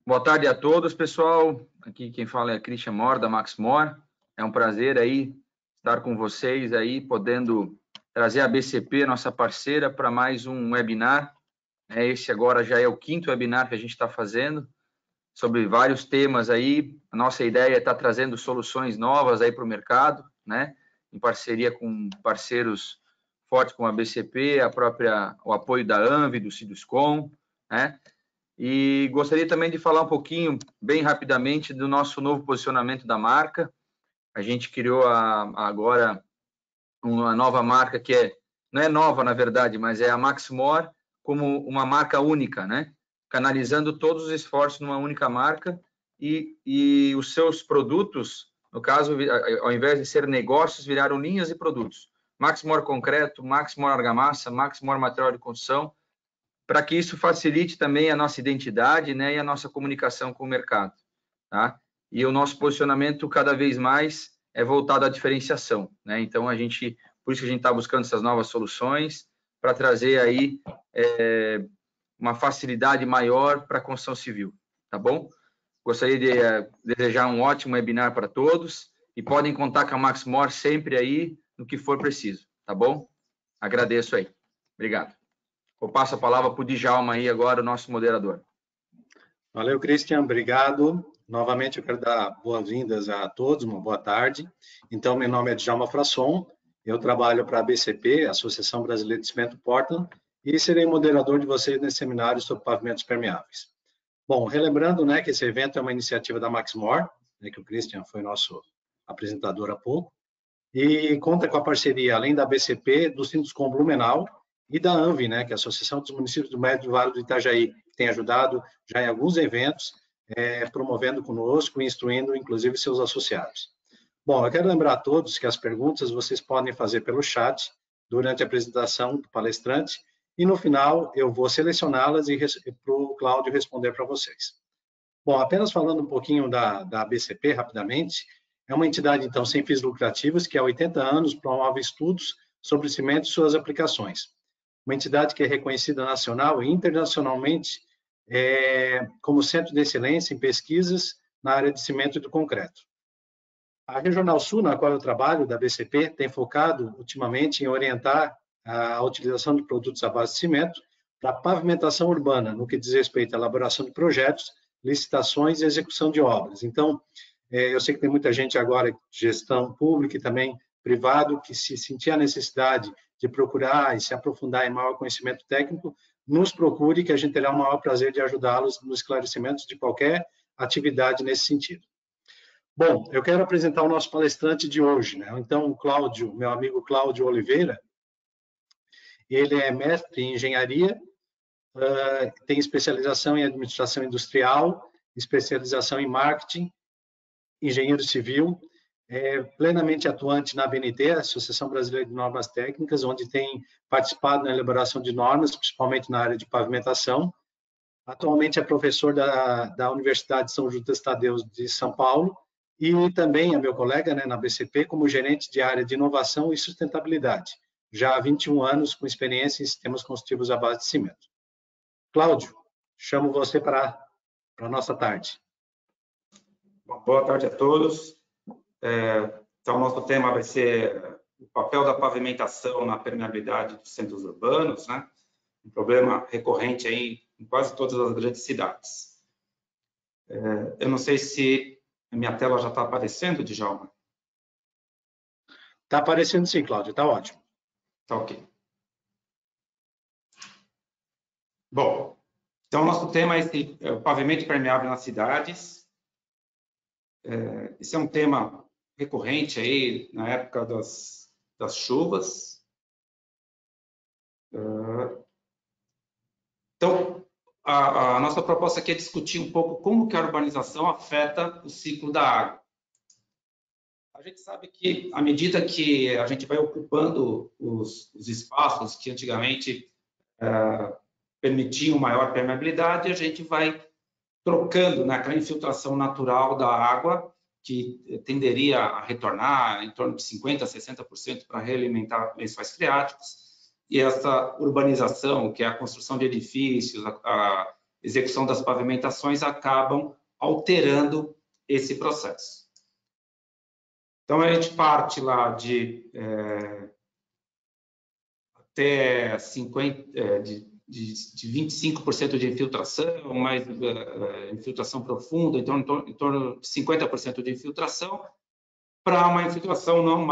Boa tarde a todos, pessoal. Aqui quem fala é Christian Mor, da Maxmor. É um prazer aí estar com vocês aí, podendo trazer a BCP, nossa parceira, para mais um webinar. Esse agora já é o 5º webinar que a gente está fazendo, sobre vários temas aí. A nossa ideia é estar trazendo soluções novas aí para o mercado, né? Em parceria com parceiros fortes como a BCP, o apoio da ANVI, do Ciduscom, né? E gostaria também de falar um pouquinho, bem rapidamente, do nosso novo posicionamento da marca. A gente criou agora uma nova marca que não é nova, na verdade, mas é a Maxmor como uma marca única, né? Canalizando todos os esforços numa única marca e os seus produtos, no caso, ao invés de ser negócios, viraram linhas e produtos. Maxmor Concreto, Maxmor Argamassa, Maxmor Material de Construção, para que isso facilite também a nossa identidade, né, e a nossa comunicação com o mercado, tá? E o nosso posicionamento cada vez mais é voltado à diferenciação, né? Então por isso que a gente está buscando essas novas soluções para trazer aí uma facilidade maior para a construção civil, tá bom? Gostaria de desejar um ótimo webinar para todos e podem contar com a Maxmor sempre aí no que for preciso, tá bom? Agradeço aí. Obrigado. Eu passo a palavra para o Djalma aí agora, o nosso moderador. Valeu, Christian, obrigado. Novamente eu quero dar boas-vindas a todos, uma boa tarde. Então, meu nome é Djalma Frasson, eu trabalho para a BCP, Associação Brasileira de Cimento Portland, e serei moderador de vocês nesse seminário sobre pavimentos permeáveis. Bom, relembrando, né, que esse evento é uma iniciativa da Maxmor, né, que o Christian foi nosso apresentador há pouco, e conta com a parceria, além da BCP, do Ciduscom Blumenau, e da ANVI, né, que é a Associação dos Municípios do Médio Vale do Itajaí, que tem ajudado já em alguns eventos, promovendo conosco e instruindo, inclusive, seus associados. Bom, eu quero lembrar a todos que as perguntas vocês podem fazer pelo chat durante a apresentação do palestrante e, no final, eu vou selecioná-las e para o Cláudio responder para vocês. Bom, apenas falando um pouquinho da BCP, rapidamente, é uma entidade, então, sem fins lucrativos, que há 80 anos promove estudos sobre cimento e suas aplicações. Uma entidade que é reconhecida nacional e internacionalmente como centro de excelência em pesquisas na área de cimento e do concreto. A Regional Sul, na qual eu trabalho, da BCP, tem focado ultimamente em orientar a utilização de produtos à base de cimento para pavimentação urbana, no que diz respeito à elaboração de projetos, licitações e execução de obras. Então, eu sei que tem muita gente agora, gestão pública e também privado, que se sentir a necessidade de procurar e se aprofundar em maior conhecimento técnico, nos procure, que a gente terá o maior prazer de ajudá-los no esclarecimento de qualquer atividade nesse sentido. Bom, eu quero apresentar o nosso palestrante de hoje, né? Então, o Cláudio, meu amigo Cláudio Oliveira, ele é mestre em engenharia, tem especialização em administração industrial, especialização em marketing, engenheiro civil, plenamente atuante na ABNT, Associação Brasileira de Normas Técnicas, onde tem participado na elaboração de normas, principalmente na área de pavimentação. Atualmente é professor da Universidade São Judas Tadeu de São Paulo e também é meu colega, né, na BCP como gerente de área de inovação e sustentabilidade, já há 21 anos com experiência em sistemas construtivos à base de cimento. Cláudio, chamo você para a nossa tarde. Boa tarde a todos. Então, o nosso tema vai ser o papel da pavimentação na permeabilidade dos centros urbanos, né? Um problema recorrente aí em quase todas as grandes cidades. Eu não sei se a minha tela já está aparecendo, Djalma. Está aparecendo sim, Cláudio, está ótimo. Está ok. Bom, então o nosso tema é o pavimento permeável nas cidades. Esse é um tema recorrente aí na época das chuvas. Então, a nossa proposta aqui é discutir um pouco como que a urbanização afeta o ciclo da água. A gente sabe que, à medida que a gente vai ocupando os espaços que antigamente permitiam maior permeabilidade, a gente vai trocando, né, aquela infiltração natural da água, que tenderia a retornar em torno de 50% a 60% para realimentar lençóis freáticos, e essa urbanização, que é a construção de edifícios, a execução das pavimentações acabam alterando esse processo. Então, a gente parte lá de até 25% de infiltração, mais infiltração profunda, em torno de 50% de infiltração, para uma infiltração não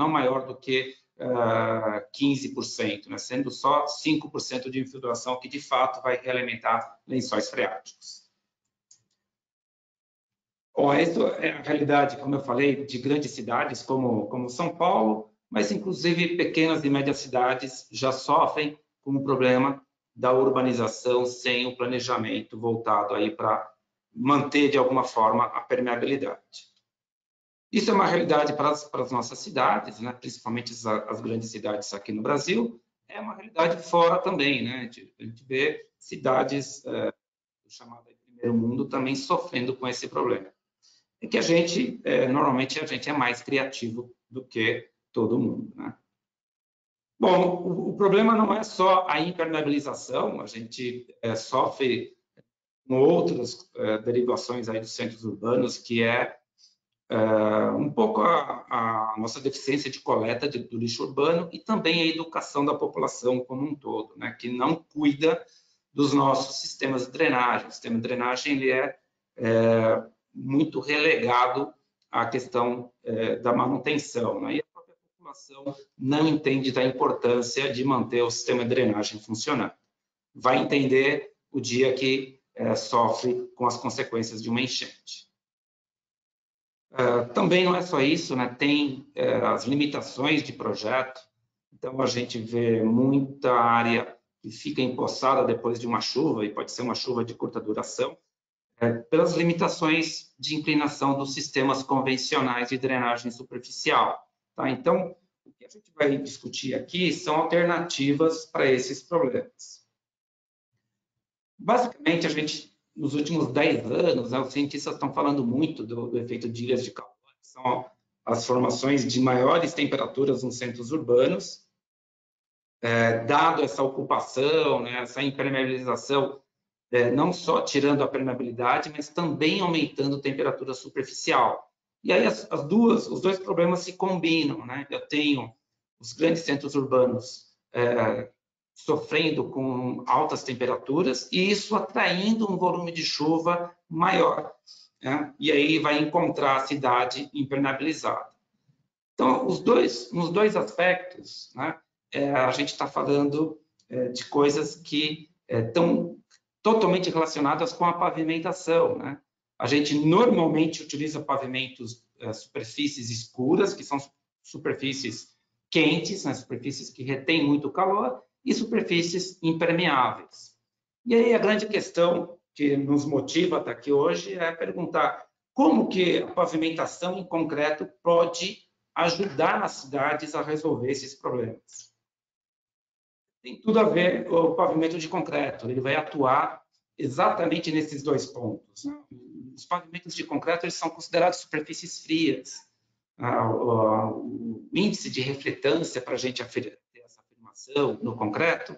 maior do que 15%, né? Sendo só 5% de infiltração que, de fato, vai realimentar lençóis freáticos. Bom, essa é a realidade, como eu falei, de grandes cidades como São Paulo, mas, inclusive, pequenas e médias cidades já sofrem com o problema da urbanização sem o planejamento voltado aí para manter, de alguma forma, a permeabilidade. Isso é uma realidade para as nossas cidades, né? Principalmente as grandes cidades aqui no Brasil, é uma realidade fora também, né? A gente vê cidades chamadas de primeiro mundo também sofrendo com esse problema. É que normalmente a gente é mais criativo do que todo mundo, né? Bom, o problema não é só a impermeabilização, a gente sofre com outras derivações aí dos centros urbanos, que é um pouco a nossa deficiência de coleta do lixo urbano e também a educação da população como um todo, né, que não cuida dos nossos sistemas de drenagem. O sistema de drenagem ele é muito relegado à questão da manutenção, né, e a própria população não entende da importância de manter o sistema de drenagem funcionando. Vai entender o dia que sofre com as consequências de uma enchente. Também não é só isso, né? Tem as limitações de projeto. Então, a gente vê muita área que fica empoçada depois de uma chuva, e pode ser uma chuva de curta duração, pelas limitações de inclinação dos sistemas convencionais de drenagem superficial. Tá? Então, o que a gente vai discutir aqui são alternativas para esses problemas. Basicamente, nos últimos 10 anos, né, os cientistas estão falando muito do efeito de ilhas de calor, que são as formações de maiores temperaturas nos centros urbanos, dado essa ocupação, né, essa impermeabilização, não só tirando a permeabilidade, mas também aumentando a temperatura superficial. E aí os dois problemas se combinam, né? Eu tenho os grandes centros urbanos sofrendo com altas temperaturas e isso atraindo um volume de chuva maior, né? E aí vai encontrar a cidade impermeabilizada. Então, nos dois aspectos, né, a gente está falando de coisas que estão totalmente relacionadas com a pavimentação, né? A gente normalmente utiliza pavimentos, superfícies escuras, que são superfícies quentes, né, superfícies que retêm muito calor, e superfícies impermeáveis. E aí a grande questão que nos motiva estar aqui hoje é perguntar como que a pavimentação em concreto pode ajudar as cidades a resolver esses problemas. Tem tudo a ver com o pavimento de concreto, ele vai atuar exatamente nesses dois pontos. Os pavimentos de concreto eles são considerados superfícies frias. O índice de refletância para a gente ter essa afirmação no concreto,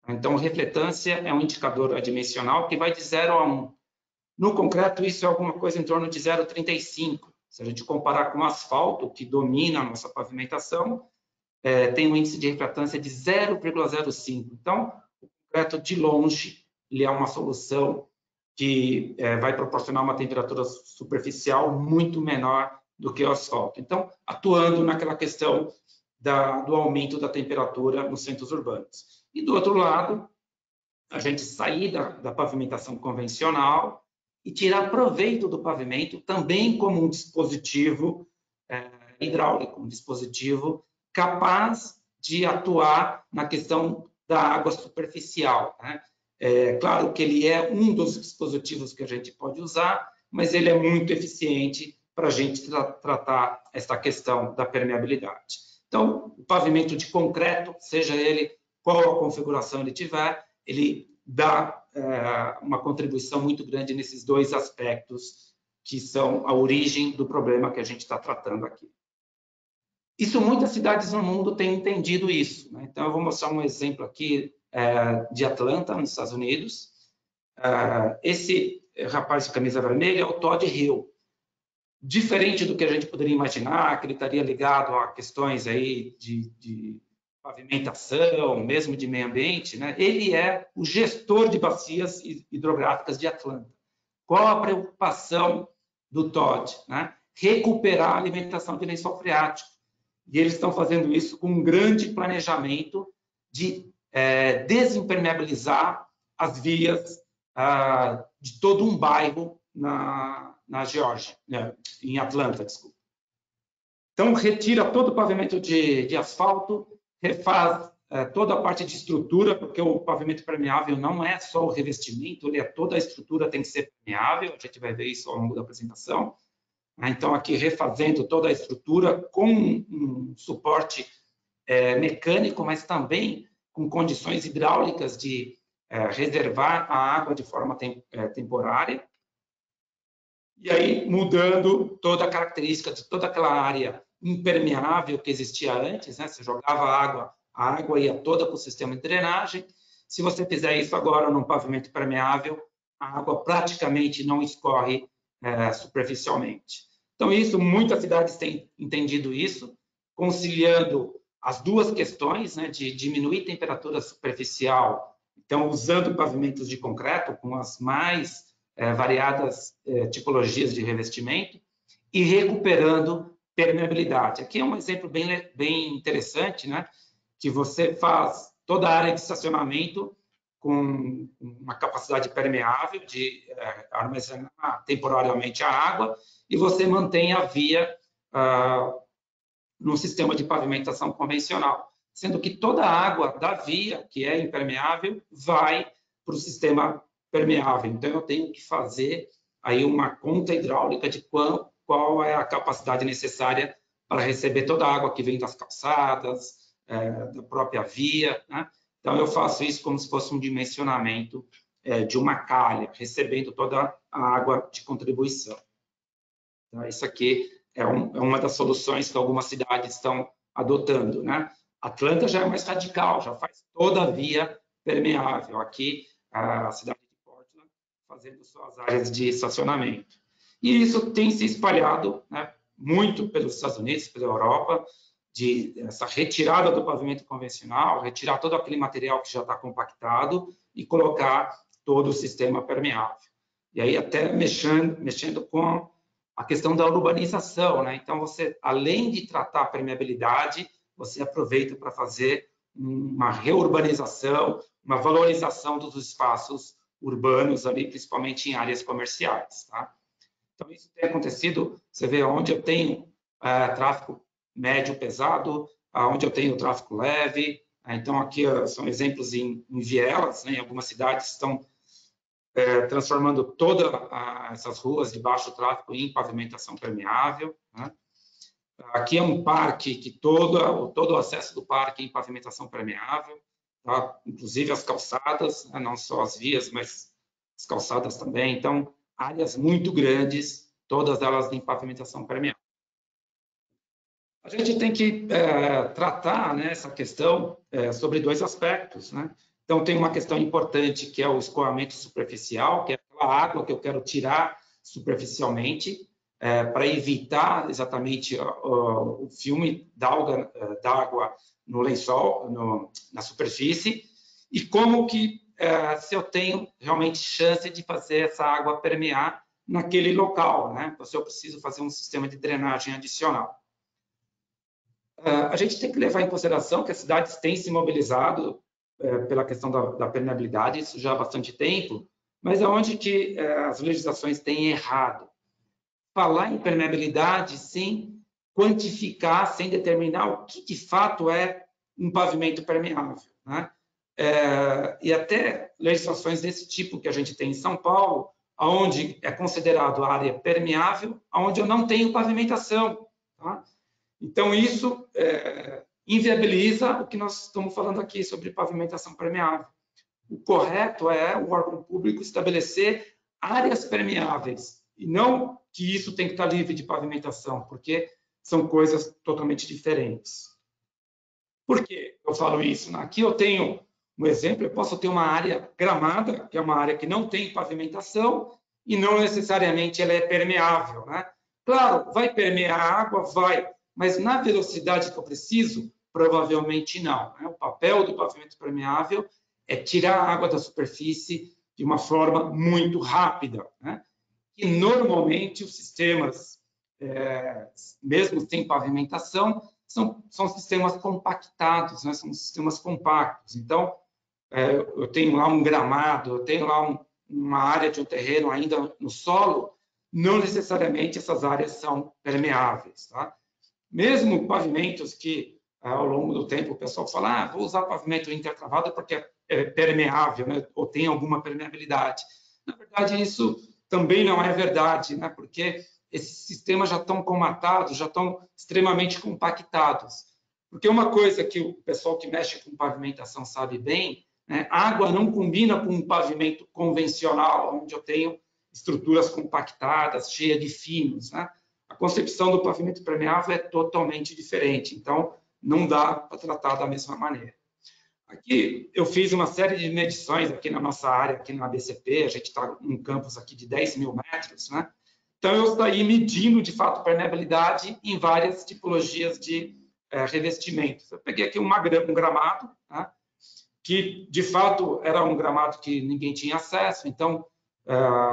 então refletância é um indicador adimensional que vai de 0 a 1. No concreto isso é alguma coisa em torno de 0,35. Se a gente comparar com o asfalto, que domina a nossa pavimentação, tem um índice de refletância de 0,05. Então, o concreto de longe ele é uma solução que vai proporcionar uma temperatura superficial muito menor do que o asfalto. Então, atuando naquela questão do aumento da temperatura nos centros urbanos. E, do outro lado, a gente sair da pavimentação convencional e tirar proveito do pavimento também como um dispositivo hidráulico, um dispositivo capaz de atuar na questão da água superficial, né? Claro que ele é um dos dispositivos que a gente pode usar, mas ele é muito eficiente para a gente tratar essa questão da permeabilidade. Então, o pavimento de concreto, seja ele qual a configuração ele tiver, ele dá uma contribuição muito grande nesses dois aspectos que são a origem do problema que a gente está tratando aqui. Isso, muitas cidades no mundo têm entendido isso, né? Então, eu vou mostrar um exemplo aqui de Atlanta, nos Estados Unidos. esse rapaz de camisa vermelha é o Todd Hill. Diferente do que a gente poderia imaginar, que ele estaria ligado a questões aí de pavimentação, mesmo de meio ambiente, né? Ele é o gestor de bacias hidrográficas de Atlanta. Qual a preocupação do Todd? Né? Recuperar a alimentação de lençol freático. E eles estão fazendo isso com um grande planejamento de desimpermeabilizar as vias de todo um bairro na Geórgia, em Atlanta, desculpa. Então, retira todo o pavimento de asfalto, refaz toda a parte de estrutura, porque o pavimento permeável não é só o revestimento, toda a estrutura tem que ser permeável, a gente vai ver isso ao longo da apresentação. Então, aqui refazendo toda a estrutura com um suporte mecânico, mas também com condições hidráulicas de reservar a água de forma temporária. E aí, mudando toda a característica de toda aquela área impermeável que existia antes, né? Você jogava a água ia toda para o sistema de drenagem. Se você fizer isso agora num pavimento permeável, a água praticamente não escorre superficialmente. Então, muitas cidades têm entendido isso, conciliando as duas questões, né, de diminuir a temperatura superficial, então, usando pavimentos de concreto com as mais variadas tipologias de revestimento e recuperando permeabilidade. Aqui é um exemplo bem interessante, né, que você faz toda a área de estacionamento com uma capacidade permeável de armazenar temporariamente a água e você mantém a via no sistema de pavimentação convencional, sendo que toda a água da via, que é impermeável, vai para o sistema permeável. Então, eu tenho que fazer aí uma conta hidráulica de qual é a capacidade necessária para receber toda a água que vem das calçadas, da própria via, né? Então, eu faço isso como se fosse um dimensionamento de uma calha, recebendo toda a água de contribuição. Então, isso aqui é uma das soluções que algumas cidades estão adotando, né? Atlanta já é mais radical, já faz toda a via permeável. Aqui, a cidade de Portland fazendo suas áreas de estacionamento. E isso tem se espalhado, né, muito pelos Estados Unidos, pela Europa, essa retirada do pavimento convencional, retirar todo aquele material que já está compactado e colocar todo o sistema permeável. E aí até mexendo com a questão da urbanização, né? Então, você, além de tratar a permeabilidade, você aproveita para fazer uma reurbanização, uma valorização dos espaços urbanos ali, principalmente em áreas comerciais, tá? Então, isso tem acontecido, você vê onde eu tenho tráfego médio pesado, onde eu tenho tráfego leve. Então, aqui são exemplos em vielas, né? Em algumas cidades estão transformando todas essas ruas de baixo tráfego em pavimentação permeável, né? Aqui é um parque que todo o acesso do parque é em pavimentação permeável, tá? Inclusive as calçadas, né? Não só as vias, mas as calçadas também. Então, áreas muito grandes, todas elas em pavimentação permeável. A gente tem que tratar, né, essa questão sobre dois aspectos, né? Então, tem uma questão importante que é o escoamento superficial, que é aquela água que eu quero tirar superficialmente para evitar exatamente o filme d'água no lençol, na superfície, e como que se eu tenho realmente chance de fazer essa água permear naquele local, né? Então, se eu preciso fazer um sistema de drenagem adicional. A gente tem que levar em consideração que as cidades têm se mobilizado pela questão da permeabilidade, isso já há bastante tempo, mas aonde que as legislações têm errado? Falar em permeabilidade sem quantificar, sem determinar o que de fato é um pavimento permeável, né? E até legislações desse tipo que a gente tem em São Paulo, onde é considerado área permeável, onde eu não tenho pavimentação, tá? Então, isso inviabiliza o que nós estamos falando aqui sobre pavimentação permeável. O correto é o órgão público estabelecer áreas permeáveis, e não que isso tem que estar livre de pavimentação, porque são coisas totalmente diferentes. Por que eu falo isso? Aqui eu tenho Um exemplo, eu posso ter uma área gramada, que é uma área que não tem pavimentação, e não necessariamente ela é permeável, né? Claro, vai permear a água? Vai, mas na velocidade que eu preciso, provavelmente não, né? O papel do pavimento permeável é tirar a água da superfície de uma forma muito rápida, né? E normalmente os sistemas, mesmo sem pavimentação, são sistemas compactados, né? São sistemas compactos. Então, eu tenho lá um gramado, eu tenho lá uma área de um terreno ainda no solo, não necessariamente essas áreas são permeáveis, tá? Mesmo pavimentos que, ao longo do tempo, o pessoal fala, vou usar pavimento intertravado porque é permeável, né? Ou tem alguma permeabilidade. Na verdade, isso também não é verdade, né? Porque esses sistemas já estão comatados, já estão extremamente compactados. Porque uma coisa que o pessoal que mexe com pavimentação sabe bem, né? Água não combina com um pavimento convencional, onde eu tenho estruturas compactadas, cheias de finos, né? A concepção do pavimento permeável é totalmente diferente, então não dá para tratar da mesma maneira. Aqui eu fiz uma série de medições aqui na nossa área, aqui na ABCP, a gente está num campus aqui de 10 mil metros, né? Então eu saí medindo de fato permeabilidade em várias tipologias de revestimentos. Eu peguei aqui um gramado, né? Que de fato era um gramado que ninguém tinha acesso, então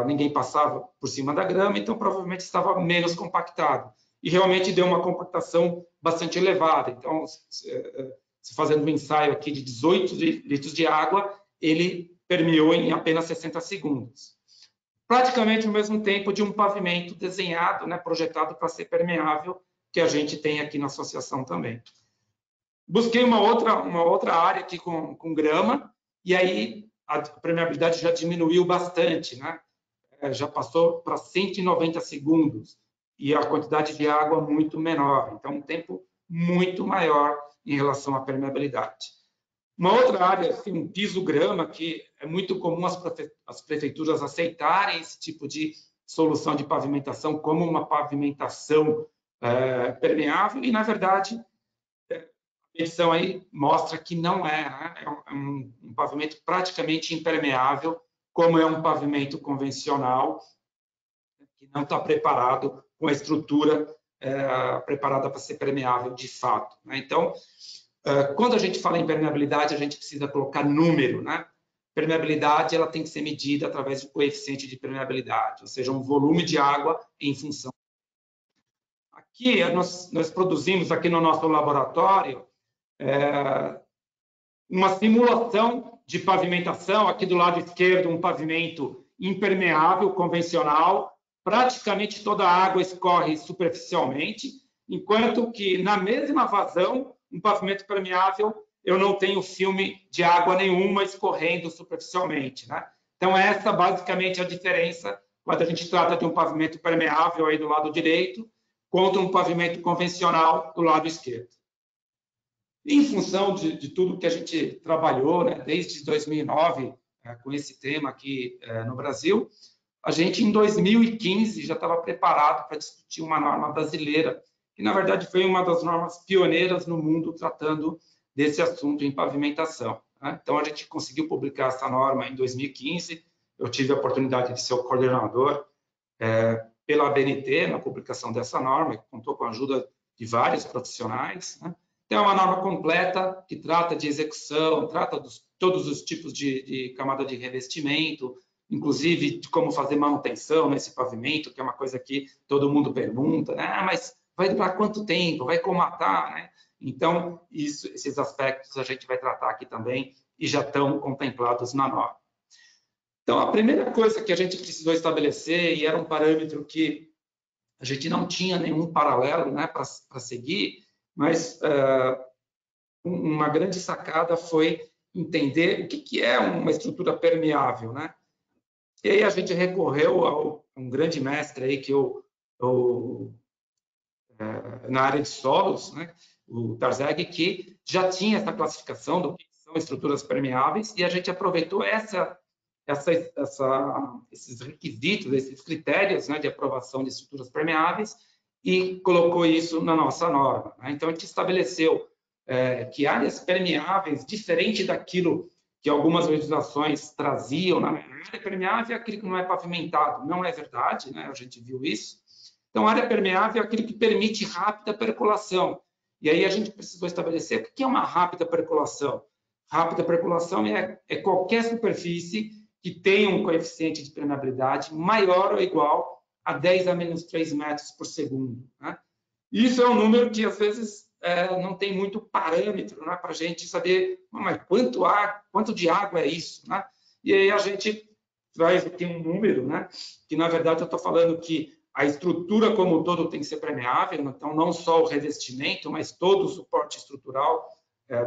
ninguém passava por cima da grama, então provavelmente estava menos compactado. E realmente deu uma compactação bastante elevada. Então, se fazendo um ensaio aqui de 18 litros de água, ele permeou em apenas 60 segundos. Praticamente o mesmo tempo de um pavimento desenhado, né, projetado para ser permeável, que a gente tem aqui na associação também. Busquei uma outra área aqui com grama, e aí a permeabilidade já diminuiu bastante, né? Já passou para 190 segundos, e a quantidade de água muito menor, então um tempo muito maior em relação à permeabilidade. Uma outra área, assim, um piso grama, que é muito comum as prefeituras aceitarem esse tipo de solução de pavimentação como uma pavimentação permeável, e na verdade a medição aí mostra que não é, né? É um pavimento praticamente impermeável, como é um pavimento convencional, que não está preparado com a estrutura preparada para ser permeável de fato, né? Então, quando a gente fala em permeabilidade, a gente precisa colocar número, né? Permeabilidade ela tem que ser medida através do coeficiente de permeabilidade, ou seja, um volume de água em função. Aqui nós produzimos aqui no nosso laboratório uma simulação de pavimentação, aqui do lado esquerdo um pavimento impermeável, convencional, praticamente toda a água escorre superficialmente, enquanto que na mesma vazão, um pavimento permeável, eu não tenho filme de água nenhuma escorrendo superficialmente, né? Então essa basicamente é a diferença quando a gente trata de um pavimento permeável aí do lado direito, contra um pavimento convencional do lado esquerdo. Em função de tudo que a gente trabalhou, né, desde 2009, com esse tema aqui no Brasil, a gente, em 2015, já estava preparado para discutir uma norma brasileira, que, na verdade, foi uma das normas pioneiras no mundo tratando desse assunto em pavimentação, né? Então, a gente conseguiu publicar essa norma em 2015, eu tive a oportunidade de ser o coordenador pela ABNT na publicação dessa norma, que contou com a ajuda de vários profissionais, né? Então, é uma norma completa que trata de execução, trata de todos os tipos de camada de revestimento, inclusive de como fazer manutenção nesse pavimento, que é uma coisa que todo mundo pergunta, né? Mas vai durar quanto tempo? Vai comatar, né? Então, esses aspectos a gente vai tratar aqui também e já estão contemplados na norma. Então, a primeira coisa que a gente precisou estabelecer, e era um parâmetro que a gente não tinha nenhum paralelo, né, para seguir, mas uma grande sacada foi entender o que é uma estrutura permeável, né? E aí a gente recorreu a um grande mestre aí que na área de solos, né, o Tarzeg, que já tinha essa classificação do que são estruturas permeáveis, e a gente aproveitou esses requisitos, esses critérios, né, de aprovação de estruturas permeáveis e colocou isso na nossa norma, né? Então, a gente estabeleceu que áreas permeáveis, diferente daquilo que algumas legislações traziam, né? A área permeável é aquilo que não é pavimentado. Não é verdade, né? A gente viu isso. Então, a área permeável é aquilo que permite rápida percolação. E aí a gente precisou estabelecer o que é uma rápida percolação. Rápida percolação é qualquer superfície que tenha um coeficiente de permeabilidade maior ou igual a 10 a menos 3 metros por segundo. Né? Isso é um número que, às vezes, não tem muito parâmetro, né, para a gente saber, mas quanto de água é isso? Né? E aí a gente traz aqui um número, né, que, na verdade, eu estou falando que a estrutura como um todo tem que ser permeável, então não só o revestimento, mas todo o suporte estrutural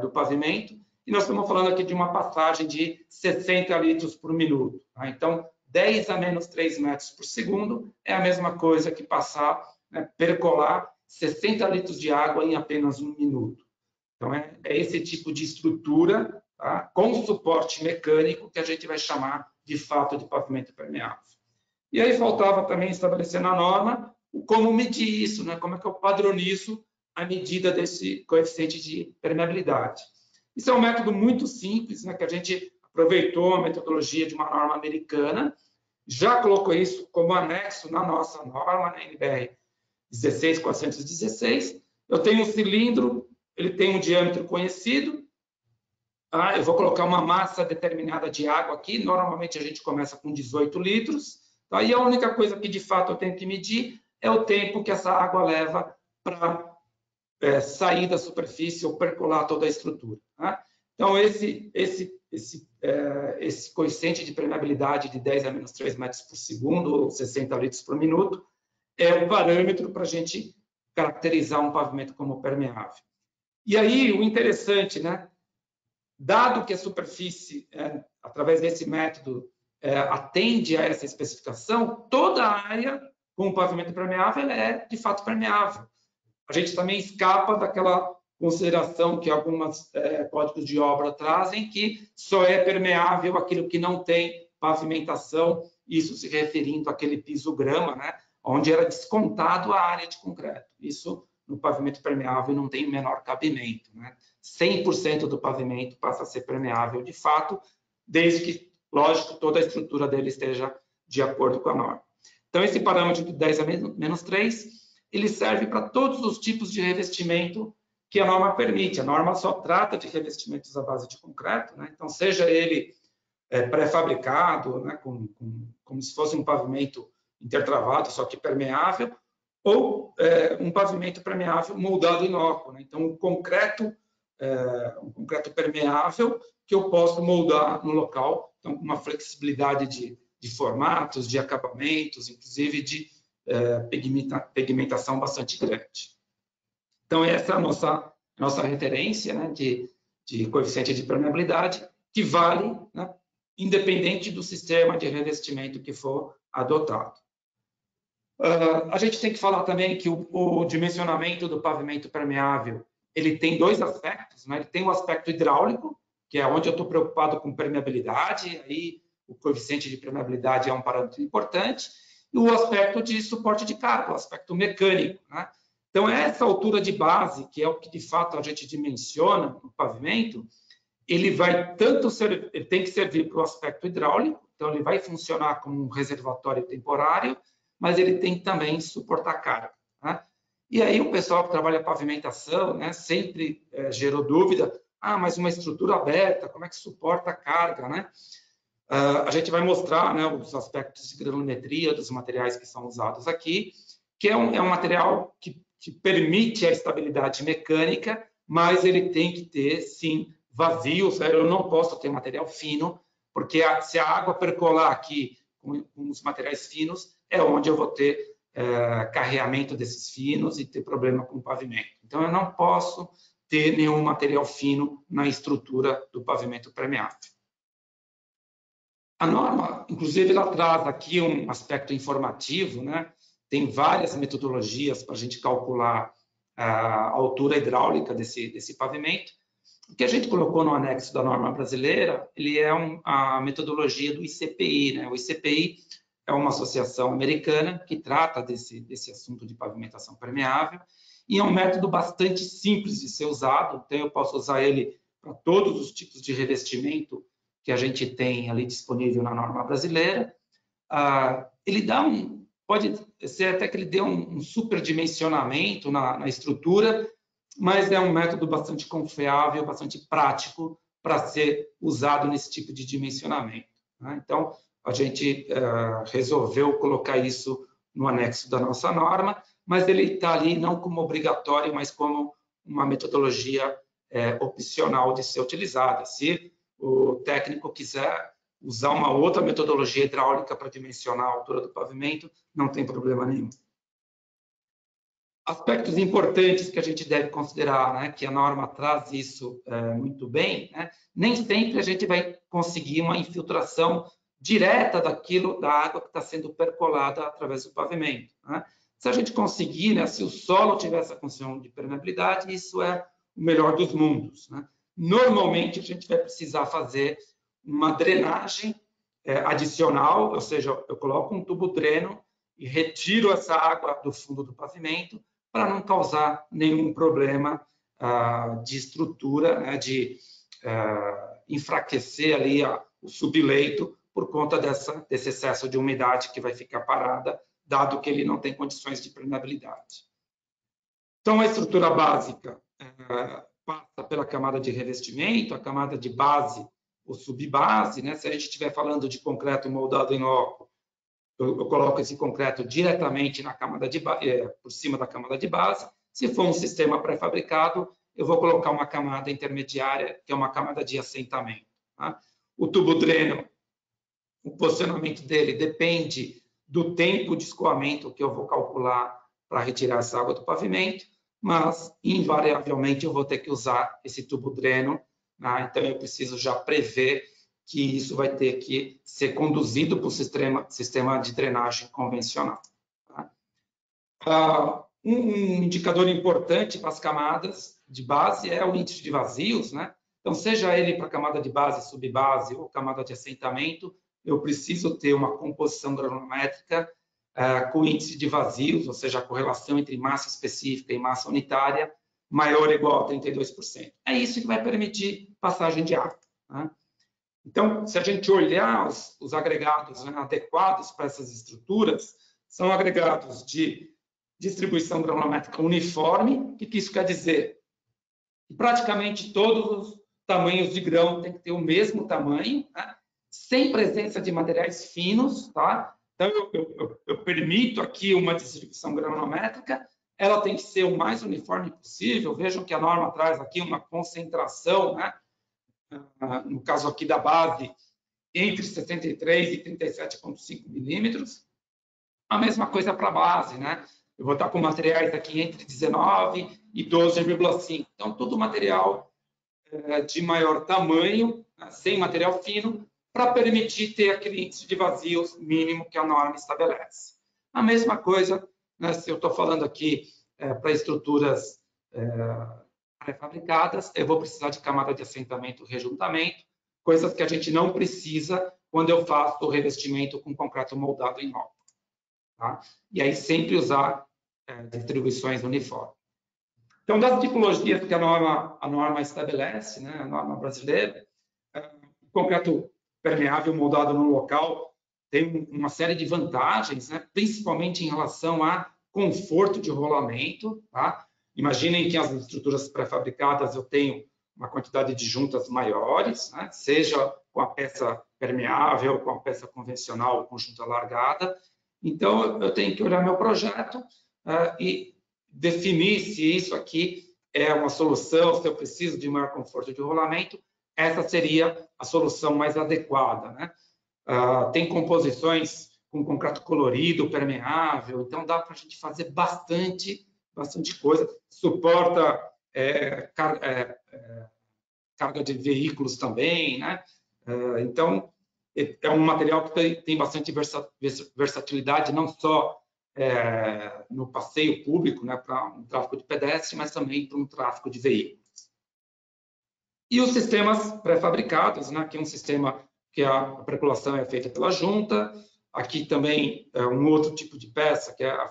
do pavimento. E nós estamos falando aqui de uma passagem de 60 litros por minuto. Tá? Então, 10 a menos 3 metros por segundo é a mesma coisa que passar, né, percolar 60 litros de água em apenas 1 minuto. Então, é esse tipo de estrutura, tá, com suporte mecânico que a gente vai chamar, de fato, de pavimento permeável. E aí faltava também estabelecer na norma como medir isso, né? Como é que eu padronizo a medida desse coeficiente de permeabilidade. Isso é um método muito simples, né? Que a gente aproveitou a metodologia de uma norma americana, já colocou isso como anexo na nossa norma, na NBR 16416. Eu tenho um cilindro, ele tem um diâmetro conhecido. Eu vou colocar uma massa determinada de água aqui. Normalmente a gente começa com 18 litros. Aí a única coisa que de fato eu tenho que medir é o tempo que essa água leva para sair da superfície ou percolar toda a estrutura. Tá? Então, esse coeficiente de permeabilidade de 10 a menos 3 metros por segundo, ou 60 litros por minuto, é o parâmetro para a gente caracterizar um pavimento como permeável. E aí, o interessante, né? Dado que a superfície, através desse método, atende a essa especificação, toda a área com pavimento permeável é, de fato, permeável. A gente também escapa daquela consideração que alguns códigos de obra trazem, que só é permeável aquilo que não tem pavimentação, isso se referindo àquele piso grama, né, onde era descontado a área de concreto. Isso, no pavimento permeável, não tem o menor cabimento. Né? 100% do pavimento passa a ser permeável, de fato, desde que, lógico, toda a estrutura dele esteja de acordo com a norma. Então, esse parâmetro de 10 a menos 3, ele serve para todos os tipos de revestimento que a norma permite. A norma só trata de revestimentos à base de concreto, né? Então, seja ele pré-fabricado, né? como se fosse um pavimento intertravado, só que permeável, ou um pavimento permeável moldado inócuo. Né? Então, um concreto permeável que eu posso moldar no local, então, com uma flexibilidade de formatos, de acabamentos, inclusive de pigmentação bastante grande. Então, essa é a nossa referência, né, de coeficiente de permeabilidade, que vale, né, independente do sistema de revestimento que for adotado. A gente tem que falar também que o dimensionamento do pavimento permeável, ele tem dois aspectos, né? Ele tem o aspecto hidráulico, que é onde eu estou preocupado com permeabilidade, aí o coeficiente de permeabilidade é um parâmetro importante, e o aspecto de suporte de carga, o aspecto mecânico, né? Então, essa altura de base, que é o que de fato a gente dimensiona no pavimento, ele tem que servir para o aspecto hidráulico, então ele vai funcionar como um reservatório temporário, mas ele tem que também suportar carga. Né? E aí o pessoal que trabalha pavimentação, né, sempre gerou dúvida, mas uma estrutura aberta, como é que suporta a carga? Né? A gente vai mostrar, né, os aspectos de granulometria dos materiais que são usados aqui, que é um material que permite a estabilidade mecânica, mas ele tem que ter, sim, vazios. Eu não posso ter material fino, porque se a água percolar aqui com os materiais finos, é onde eu vou ter carreamento desses finos e ter problema com o pavimento. Então, eu não posso ter nenhum material fino na estrutura do pavimento permeável. A norma, inclusive, ela traz aqui um aspecto informativo, né? Tem várias metodologias para a gente calcular a altura hidráulica desse pavimento. O que a gente colocou no anexo da norma brasileira, ele é a metodologia do ICPI, né? O ICPI é uma associação americana que trata desse assunto de pavimentação permeável e é um método bastante simples de ser usado, então eu posso usar ele para todos os tipos de revestimento que a gente tem ali disponível na norma brasileira. Ele dá pode ser até que ele dê um superdimensionamento na estrutura, mas é um método bastante confiável, bastante prático para ser usado nesse tipo de dimensionamento, né? Então, a gente resolveu colocar isso no anexo da nossa norma, mas ele está ali não como obrigatório, mas como uma metodologia opcional de ser utilizada. Se o técnico quiser usar uma outra metodologia hidráulica para dimensionar a altura do pavimento, não tem problema nenhum. Aspectos importantes que a gente deve considerar, né, que a norma traz isso muito bem, né, nem sempre a gente vai conseguir uma infiltração direta da água que está sendo percolada através do pavimento, né? Se a gente conseguir, né, se o solo tiver essa condição de permeabilidade, isso é o melhor dos mundos, né? Normalmente, a gente vai precisar fazer uma drenagem adicional, ou seja, eu coloco um tubo dreno e retiro essa água do fundo do pavimento para não causar nenhum problema de estrutura, né, de enfraquecer ali o subleito por conta desse excesso de umidade que vai ficar parada, dado que ele não tem condições de permeabilidade. Então, a estrutura básica passa pela camada de revestimento, a camada de base ou subbase, né? Se a gente estiver falando de concreto moldado em loco, eu coloco esse concreto diretamente na camada por cima da camada de base. Se for um sistema pré-fabricado, eu vou colocar uma camada intermediária, que é uma camada de assentamento, tá? O tubo dreno, o posicionamento dele depende do tempo de escoamento que eu vou calcular para retirar essa água do pavimento, mas, invariavelmente, eu vou ter que usar esse tubo dreno, né? Então, eu preciso já prever que isso vai ter que ser conduzido para o sistema de drenagem convencional, tá? Um indicador importante para as camadas de base é o índice de vazios, né? Então, seja ele para a camada de base, subbase ou camada de assentamento, eu preciso ter uma composição granulométrica com índice de vazios, ou seja, a correlação entre massa específica e massa unitária maior ou igual a 32%. É isso que vai permitir passagem de água, né? Então, se a gente olhar os agregados, né, adequados para essas estruturas, são agregados de distribuição granulométrica uniforme. O que isso quer dizer? Que praticamente todos os tamanhos de grão têm que ter o mesmo tamanho, né, sem presença de materiais finos, tá? Então, eu permito aqui uma distribuição granulométrica, ela tem que ser o mais uniforme possível. Vejam que a norma traz aqui uma concentração, né, no caso aqui da base, entre 63 e 37,5 milímetros. A mesma coisa para a base, né? Eu vou estar com materiais aqui entre 19 e 12,5. Então, todo material de maior tamanho, sem material fino, para permitir ter aquele índice de vazios mínimo que a norma estabelece. A mesma coisa, né, se eu estou falando aqui para estruturas pré-fabricadas, eu vou precisar de camada de assentamento e rejuntamento, coisas que a gente não precisa quando eu faço o revestimento com concreto moldado em loco, tá? E aí sempre usar distribuições uniformes. Então, das tipologias que a norma estabelece, né, a norma brasileira, o concreto permeável moldado no local tem uma série de vantagens, né, principalmente em relação a conforto de rolamento, tá? Imaginem que as estruturas pré-fabricadas eu tenho uma quantidade de juntas maiores, né? Seja com a peça permeável, com a peça convencional, com junta largada. Então, eu tenho que olhar meu projeto e definir se isso aqui é uma solução, se eu preciso de maior conforto de rolamento. Essa seria a solução mais adequada, né? Tem composições com concreto colorido, permeável, então dá para a gente fazer bastante coisa. Suporta carga de veículos também, né? Então, é um material que tem bastante versatilidade, não só no passeio público, né, para um tráfego de pedestre, mas também para um tráfego de veículos. E os sistemas pré-fabricados, né, que é um sistema que a percolação é feita pela junta. Aqui também é um outro tipo de peça, que é a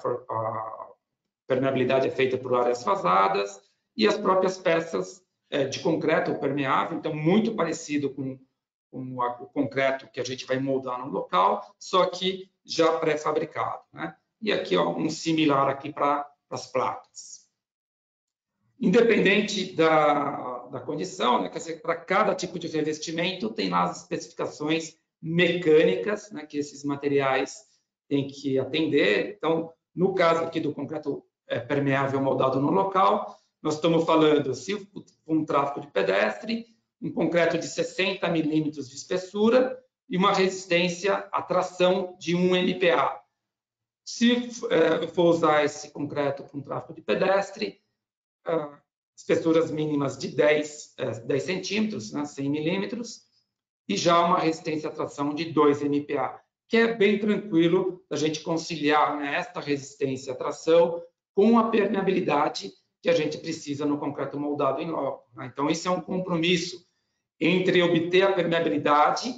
permeabilidade é feita por áreas vazadas, e as próprias peças de concreto permeável, então muito parecido com o concreto que a gente vai moldar no local, só que já pré-fabricado, né? E aqui, ó, um similar aqui para as placas. Independente da condição, né? Quer dizer, para cada tipo de revestimento, tem lá as especificações mecânicas, né, que esses materiais têm que atender. Então, no caso aqui do concreto permeável moldado no local, nós estamos falando, se um tráfego de pedestre, um concreto de 60 milímetros de espessura e uma resistência à tração de 1 MPa. Se eu for usar esse concreto para um tráfego de pedestre, espessuras mínimas de 10 centímetros, né, 100 milímetros, e já uma resistência à tração de 2 MPa, que é bem tranquilo da gente conciliar, né, esta resistência à tração com a permeabilidade que a gente precisa no concreto moldado em loco, né? Então, isso é um compromisso entre obter a permeabilidade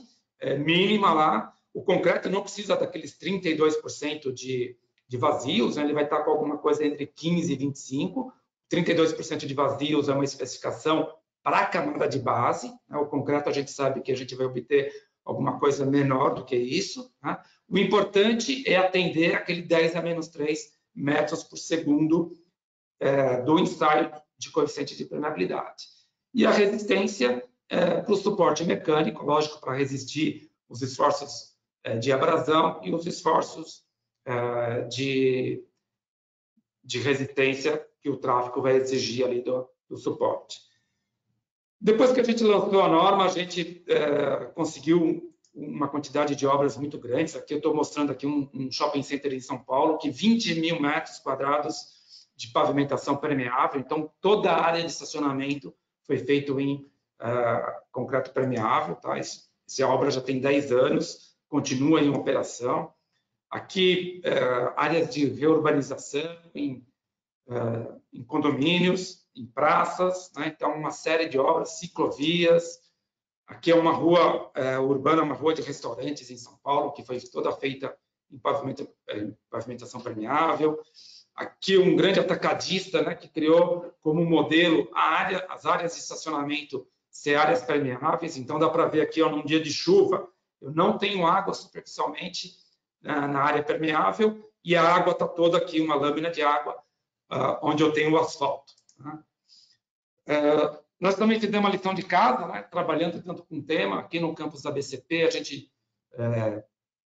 mínima lá. O concreto não precisa daqueles 32% de vazios, né? Ele vai estar com alguma coisa entre 15% e 25%. 32% de vazios é uma especificação para a camada de base, né? O concreto a gente sabe que a gente vai obter alguma coisa menor do que isso, né? O importante é atender aquele 10 a menos 3 metros por segundo do ensaio de coeficiente de permeabilidade. E a resistência para o suporte mecânico, lógico, para resistir os esforços de abrasão e os esforços de resistência que o tráfego vai exigir ali do suporte. Depois que a gente lançou a norma, a gente conseguiu uma quantidade de obras muito grandes. Aqui eu estou mostrando aqui um shopping center em São Paulo, que 20 mil metros quadrados de pavimentação permeável. Então, toda a área de estacionamento foi feita em concreto permeável. Tá? Essa obra já tem 10 anos, continua em operação. Aqui, áreas de reurbanização em condomínios, em praças, né? Então, uma série de obras, ciclovias. Aqui é uma rua urbana, uma rua de restaurantes em São Paulo, que foi toda feita em pavimentação permeável. Aqui um grande atacadista, né, que criou como modelo as áreas de estacionamento ser áreas permeáveis. Então, dá para ver aqui, ó, num dia de chuva, eu não tenho água superficialmente na área permeável e a água está toda aqui, uma lâmina de água, onde eu tenho o asfalto. Né? Nós também fizemos uma lição de casa, né, trabalhando tanto com o tema. Aqui no campus da BCP, a gente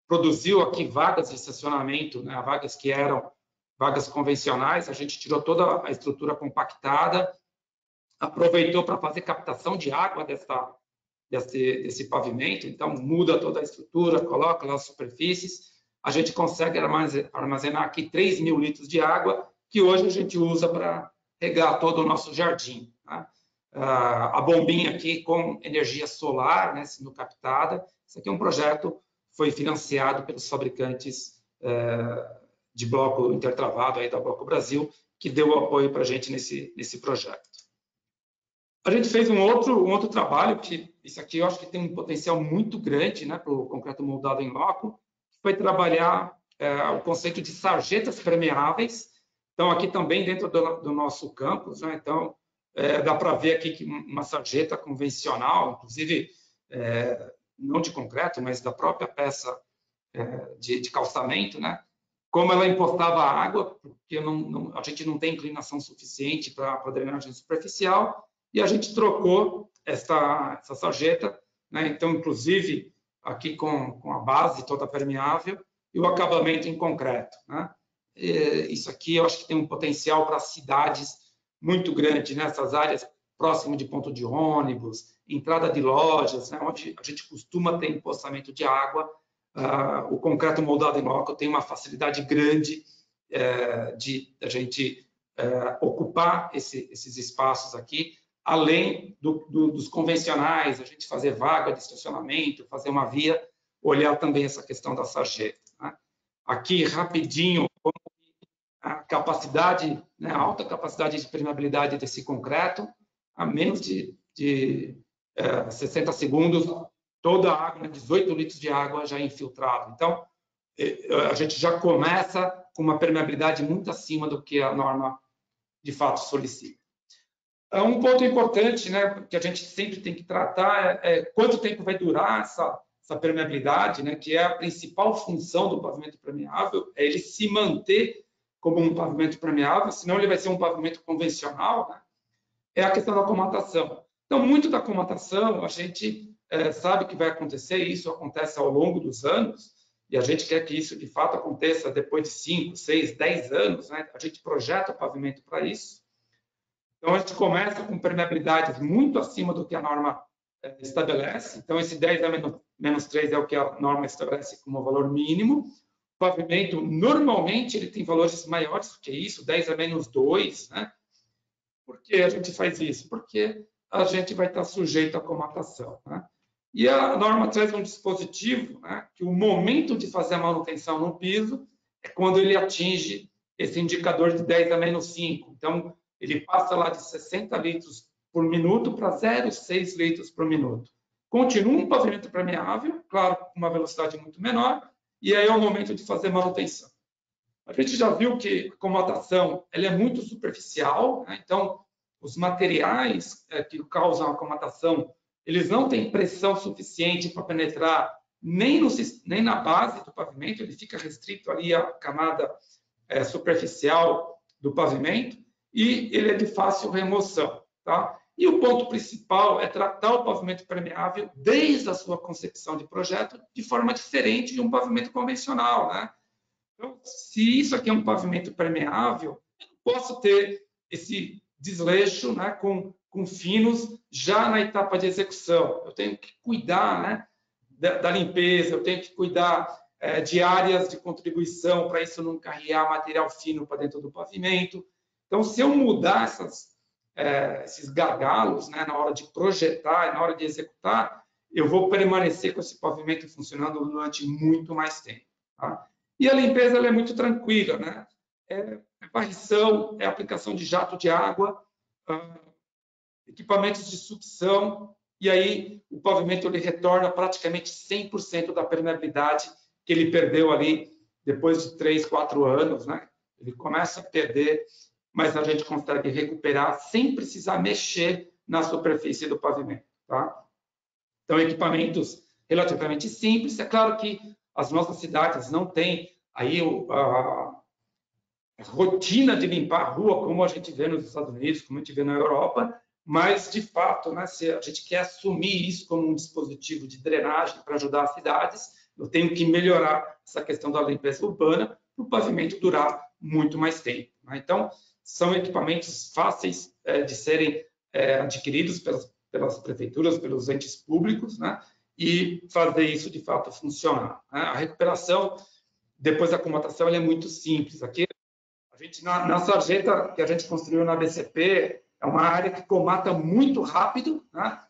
produziu aqui vagas de estacionamento, né, vagas que eram vagas convencionais. A gente tirou toda a estrutura compactada, aproveitou para fazer captação de água desse pavimento. Então, muda toda a estrutura, coloca lá as superfícies. A gente consegue armazenar aqui 3 mil litros de água, que hoje a gente usa para regar todo o nosso jardim. Tá? A bombinha aqui com energia solar, né, sendo captada. Isso aqui é um projeto que foi financiado pelos fabricantes de bloco intertravado aí da Bloco Brasil, que deu o apoio para a gente nesse projeto. A gente fez um outro trabalho, que isso aqui eu acho que tem um potencial muito grande, né, para o concreto moldado em loco, que foi trabalhar o conceito de sarjetas permeáveis. Então, aqui também dentro do nosso campus, né, então, dá para ver aqui que uma sarjeta convencional, inclusive não de concreto, mas da própria peça de calçamento, né, como ela impostava a água, porque a gente não tem inclinação suficiente para a drenagem superficial, e a gente trocou essa sarjeta, né? Então, inclusive, aqui com a base toda permeável e o acabamento em concreto. Né? Isso aqui eu acho que tem um potencial para cidades muito grande, nessas áreas próximas de ponto de ônibus, entrada de lojas, né? Onde a gente costuma ter empoçamento de água. O concreto moldado em loco tem uma facilidade grande de a gente ocupar esses espaços aqui, além dos convencionais, a gente fazer vaga de estacionamento, fazer uma via, olhar também essa questão da sarjeta. Né? Aqui, rapidinho, a capacidade, né, a alta capacidade de permeabilidade desse concreto, a menos de 60 segundos, toda a água, 18 litros de água já infiltrada. Então, a gente já começa com uma permeabilidade muito acima do que a norma de fato solicita. Um ponto importante, né, que a gente sempre tem que tratar é quanto tempo vai durar essa permeabilidade, né, que é a principal função do pavimento permeável, é ele se manter como um pavimento permeável, senão ele vai ser um pavimento convencional, né? É a questão da comatação. Então, muito da comatação, a gente sabe que vai acontecer, e isso acontece ao longo dos anos, e a gente quer que isso, de fato, aconteça depois de 5, 6, 10 anos, né? A gente projeta o pavimento para isso. Então, a gente começa com permeabilidades muito acima do que a norma estabelece. Então, esse 10 a menos 3 é o que a norma estabelece como valor mínimo. O pavimento, normalmente, ele tem valores maiores do que isso, 10 a menos 2, né? Por que a gente faz isso? Porque a gente vai estar sujeito à comatação, né? E a norma traz um dispositivo, né, que o momento de fazer a manutenção no piso é quando ele atinge esse indicador de 10 a menos 5. Então, ele passa lá de 60 litros por minuto para 0,6 litros por minuto. Continua um pavimento permeável, claro, com uma velocidade muito menor, e aí é o momento de fazer manutenção. A gente já viu que a comatação ela é muito superficial, né? Então, os materiais que causam a comatação, eles não têm pressão suficiente para penetrar nem na base do pavimento, ele fica restrito ali à camada superficial do pavimento, e ele é de fácil remoção, tá? E o ponto principal é tratar o pavimento permeável desde a sua concepção de projeto de forma diferente de um pavimento convencional, né? Então, se isso aqui é um pavimento permeável, eu posso ter esse desleixo, né, com finos já na etapa de execução. Eu tenho que cuidar, né, da limpeza, eu tenho que cuidar de áreas de contribuição para isso não carregar material fino para dentro do pavimento. Então, se eu mudar esses gargalos, né, na hora de projetar e na hora de executar, eu vou permanecer com esse pavimento funcionando durante muito mais tempo, tá? E a limpeza ela é muito tranquila, né? É varrição, é aplicação de jato de água, equipamentos de sucção, e aí o pavimento ele retorna praticamente 100% da permeabilidade que ele perdeu ali depois de 3, 4 anos, né? Ele começa a perder, mas a gente consegue recuperar sem precisar mexer na superfície do pavimento, tá? Então, equipamentos relativamente simples. É claro que as nossas cidades não têm aí a rotina de limpar a rua como a gente vê nos Estados Unidos, como a gente vê na Europa, mas, de fato, né, se a gente quer assumir isso como um dispositivo de drenagem para ajudar as cidades, eu tenho que melhorar essa questão da limpeza urbana para o pavimento durar muito mais tempo, né? Então, são equipamentos fáceis de serem adquiridos pelas prefeituras, pelos entes públicos, né? E fazer isso de fato funcionar, né? A recuperação depois da comatação ela é muito simples. Aqui a gente na sarjeta que a gente construiu na BCP é uma área que comata muito rápido, né?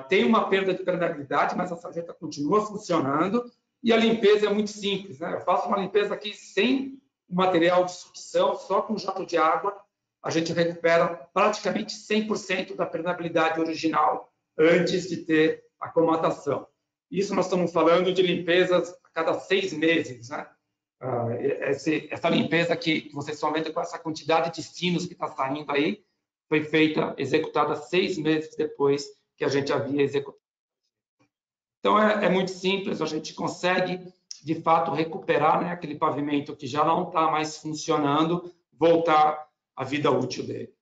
Tem uma perda de permeabilidade, mas a sarjeta continua funcionando e a limpeza é muito simples, né? Eu faço uma limpeza aqui sem material de sucção, só com jato de água, a gente recupera praticamente 100% da permeabilidade original antes de ter a comatação. Isso nós estamos falando de limpezas a cada 6 meses, né? Essa limpeza que vocês estão vendo com essa quantidade de finos que está saindo aí, foi executada 6 meses depois que a gente havia executado. Então, é muito simples, a gente consegue, de fato, recuperar, né, aquele pavimento que já não está mais funcionando, voltar à vida útil dele.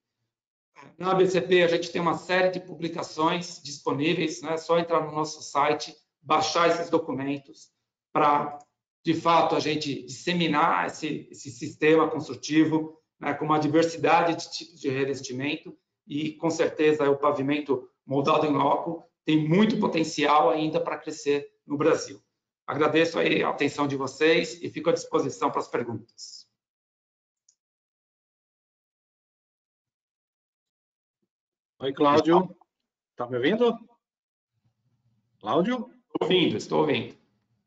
Na ABCP, a gente tem uma série de publicações disponíveis, né? É só entrar no nosso site, baixar esses documentos para, de fato, a gente disseminar esse sistema construtivo, né, com uma diversidade de tipos de revestimento e, com certeza, o pavimento moldado em loco tem muito potencial ainda para crescer no Brasil. Agradeço aí a atenção de vocês e fico à disposição para as perguntas. Oi, Cláudio. Está me ouvindo? Cláudio? Estou ouvindo.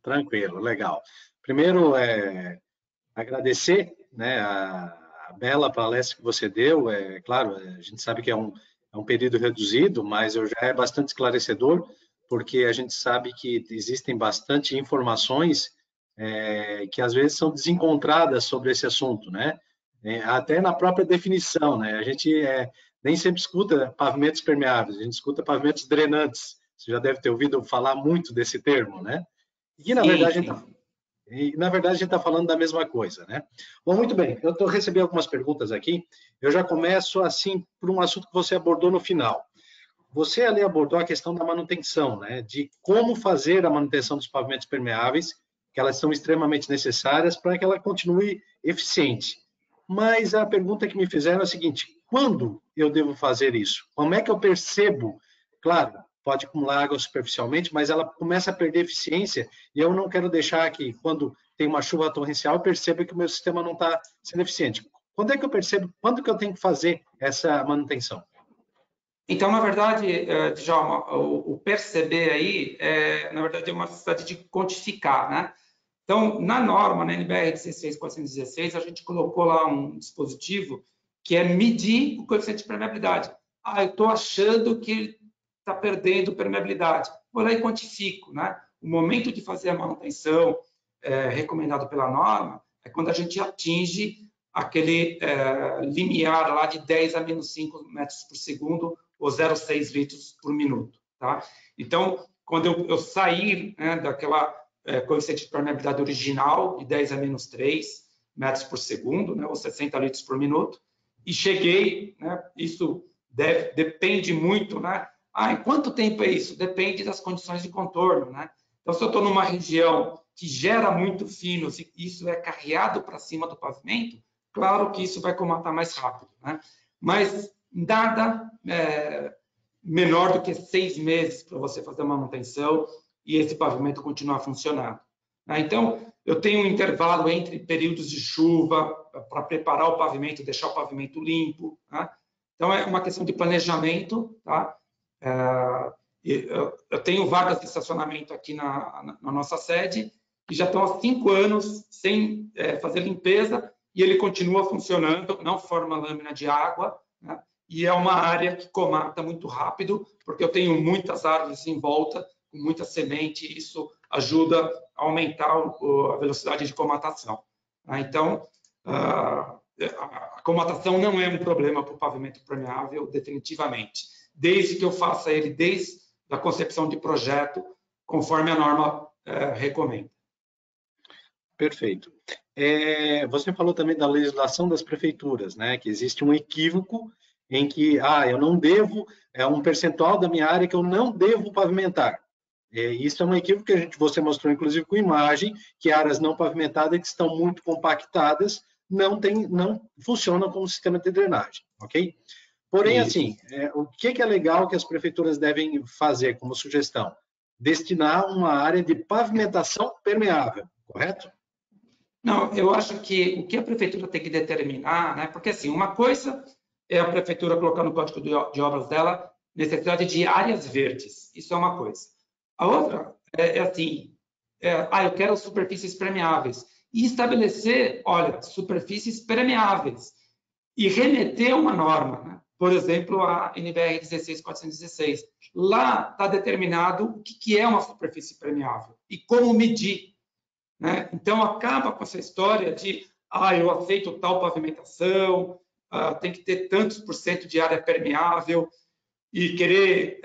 Tranquilo, legal. Primeiro, agradecer, né, a bela palestra que você deu. Claro, a gente sabe que é um período reduzido, mas já é bastante esclarecedor, porque a gente sabe que existem bastante informações que às vezes são desencontradas sobre esse assunto, né? Até na própria definição, né? A gente nem sempre escuta pavimentos permeáveis, a gente escuta pavimentos drenantes. Você já deve ter ouvido falar muito desse termo, né? E, na verdade, a gente está falando da mesma coisa, né? Bom, muito bem, eu estou recebendo algumas perguntas aqui. Eu já começo, assim, por um assunto que você abordou no final. Você ali abordou a questão da manutenção, né? De como fazer a manutenção dos pavimentos permeáveis, que elas são extremamente necessárias para que ela continue eficiente. Mas a pergunta que me fizeram é a seguinte: quando eu devo fazer isso? Como é que eu percebo? Claro, pode acumular água superficialmente, mas ela começa a perder eficiência e eu não quero deixar que, quando tem uma chuva torrencial, eu perceba que o meu sistema não está sendo eficiente. Quando é que eu percebo? Quando que eu tenho que fazer essa manutenção? Então, na verdade, Djalma, o perceber aí, na verdade, é uma necessidade de quantificar, né? Então, na norma, na NBR 16416, a gente colocou lá um dispositivo que é medir o coeficiente de permeabilidade. Eu estou achando que está perdendo permeabilidade. Vou lá e quantifico, né? O momento de fazer a manutenção recomendado pela norma é quando a gente atinge aquele limiar lá de 10 a menos 5 metros por segundo ou 0,6 litros por minuto, tá? Então, quando eu sair, né, daquela coeficiente de permeabilidade original de 10 a menos 3 metros por segundo, né, ou 60 litros por minuto, e cheguei, né, isso depende muito, né? Em quanto tempo é isso? Depende das condições de contorno, né? Então, se eu estou numa região que gera muito fino, se isso é carreado para cima do pavimento, claro que isso vai comatar mais rápido, né? Mas nada menor do que 6 meses para você fazer a manutenção e esse pavimento continuar funcionando. Então, eu tenho um intervalo entre períodos de chuva para preparar o pavimento, deixar o pavimento limpo, tá? Então, é uma questão de planejamento, tá? Eu tenho vagas de estacionamento aqui na nossa sede que já estão há 5 anos sem fazer limpeza e ele continua funcionando, não forma lâmina de água, né? E é uma área que comata muito rápido, porque eu tenho muitas árvores em volta, com muita semente, e isso ajuda a aumentar a velocidade de comatação. Então, a comatação não é um problema para o pavimento permeável, definitivamente, desde que eu faça ele desde a concepção de projeto, conforme a norma recomenda. Perfeito. Você falou também da legislação das prefeituras, né? Que existe um equívoco em que, eu não devo, um percentual da minha área que eu não devo pavimentar. Isso é um equívoco que você mostrou, inclusive, com imagem, que áreas não pavimentadas que estão muito compactadas não funcionam como sistema de drenagem, ok? Porém, assim, o que é legal que as prefeituras devem fazer como sugestão? Destinar uma área de pavimentação permeável, correto? Não, eu acho que o que a prefeitura tem que determinar, né? Porque assim, uma coisa é a prefeitura colocar no código de obras dela necessidade de áreas verdes. Isso é uma coisa. A outra assim, eu quero superfícies permeáveis. E estabelecer, olha, superfícies permeáveis. E remeter a uma norma, né? Por exemplo, a NBR 16416. Lá está determinado o que é uma superfície permeável e como medir, né? Então, acaba com essa história de eu aceito tal pavimentação, tem que ter tantos % de área permeável e querer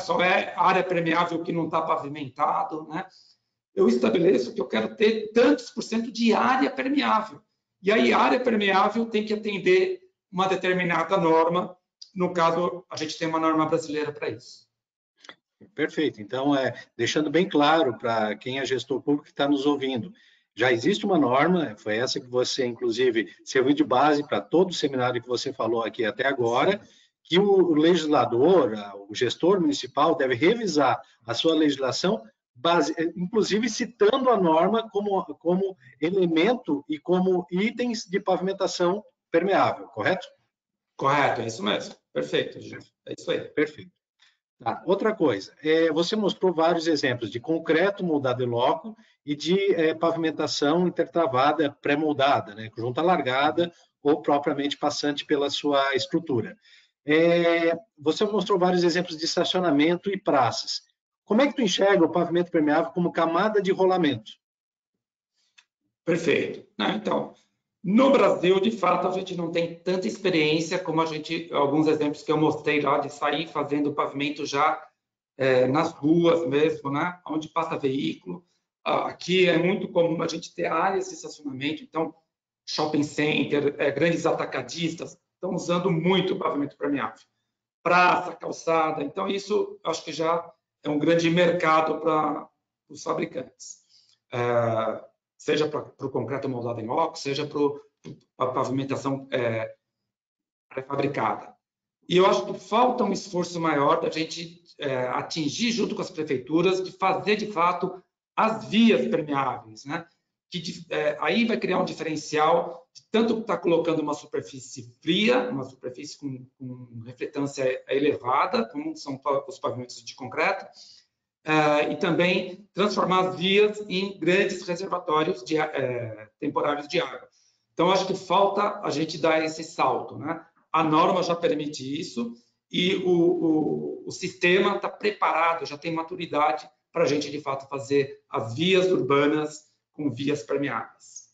só é área permeável que não está pavimentado, né? Eu estabeleço que eu quero ter tantos % de área permeável. E aí, a área permeável tem que atender uma determinada norma. No caso, a gente tem uma norma brasileira para isso. Perfeito. Então, deixando bem claro para quem é gestor público que está nos ouvindo, já existe uma norma, foi essa que você, inclusive, serviu de base para todo o seminário que você falou aqui até agora, que o legislador, o gestor municipal deve revisar a sua legislação, inclusive citando a norma como elemento e como itens de pavimentação permeável, correto? Correto, é isso mesmo. Perfeito, é isso aí. Perfeito. Tá. Outra coisa, você mostrou vários exemplos de concreto moldado em loco e de pavimentação intertravada pré-moldada, né, junta largada ou propriamente passante pela sua estrutura. Você mostrou vários exemplos de estacionamento e praças. Como é que tu enxerga o pavimento permeável como camada de rolamento? Perfeito. Então, No Brasil, de fato, a gente não tem tanta experiência como alguns exemplos que eu mostrei lá, de sair fazendo pavimento já nas ruas mesmo, né? Onde passa veículo. Aqui é muito comum a gente ter áreas de estacionamento, então, shopping center, grandes atacadistas estão usando muito o pavimento permeável. Praça, calçada, então isso acho que já é um grande mercado para os fabricantes. Seja para o concreto moldado em loco, seja para a pavimentação pré-fabricada. E eu acho que falta um esforço maior da gente atingir, junto com as prefeituras, de fazer, de fato, as vias permeáveis, né? Aí vai criar um diferencial de tanto estar colocando uma superfície fria, uma superfície com refletância elevada, como são os pavimentos de concreto, e também transformar as vias em grandes reservatórios temporários de água. Então, acho que falta a gente dar esse salto, né? A norma já permite isso e o sistema está preparado, já tem maturidade para a gente, de fato, fazer as vias urbanas com vias permeáveis.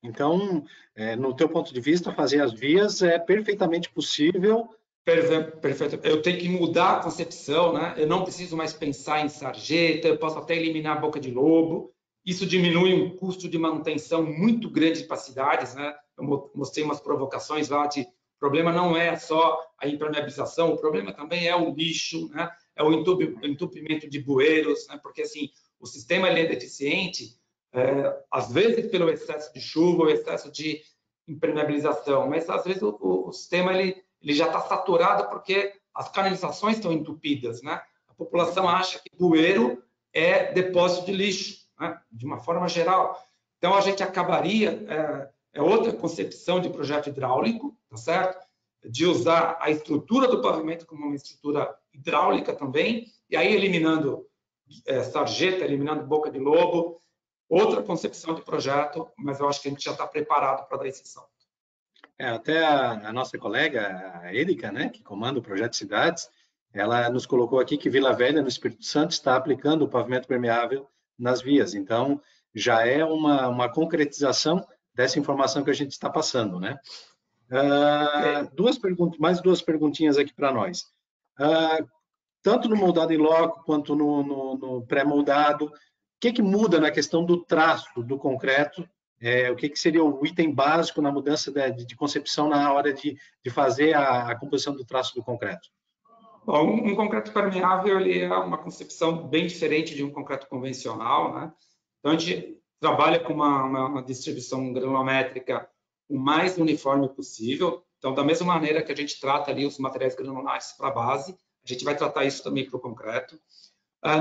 Então, no teu ponto de vista, fazer as vias é perfeitamente possível. Perfeito. Eu tenho que mudar a concepção, né? Eu não preciso mais pensar em sarjeta, eu posso até eliminar a boca de lobo. Isso diminui um custo de manutenção muito grande para as cidades, né? Eu mostrei umas provocações lá de o problema não é só a impermeabilização, o problema também é o lixo, né? É o entupimento de bueiros, né? Porque assim, o sistema ele é deficiente, às vezes pelo excesso de chuva, o excesso de impermeabilização, mas às vezes o sistema ele já está saturado porque as canalizações estão entupidas, né? A população acha que bueiro é depósito de lixo, né? De uma forma geral. Então, a gente acabaria, outra concepção de projeto hidráulico, tá certo? De usar a estrutura do pavimento como uma estrutura hidráulica também, e aí eliminando sarjeta, eliminando boca de lobo, outra concepção de projeto, mas eu acho que a gente já está preparado para dar esse salto. Até a nossa colega, a Érica, né, que comanda o projeto Cidades, ela nos colocou aqui que Vila Velha, no Espírito Santo, está aplicando o pavimento permeável nas vias. Então, já é uma concretização dessa informação que a gente está passando, né? Mais duas perguntinhas aqui para nós. Tanto no moldado em loco quanto no pré-moldado, o que muda na questão do traço do concreto? O que seria o item básico na mudança de concepção na hora de fazer a composição do traço do concreto? Bom, um concreto permeável ele é uma concepção bem diferente de um concreto convencional, né? Então, a gente trabalha com uma distribuição granulométrica o mais uniforme possível. Então, da mesma maneira que a gente trata ali os materiais granulares para a base, a gente vai tratar isso também para o concreto.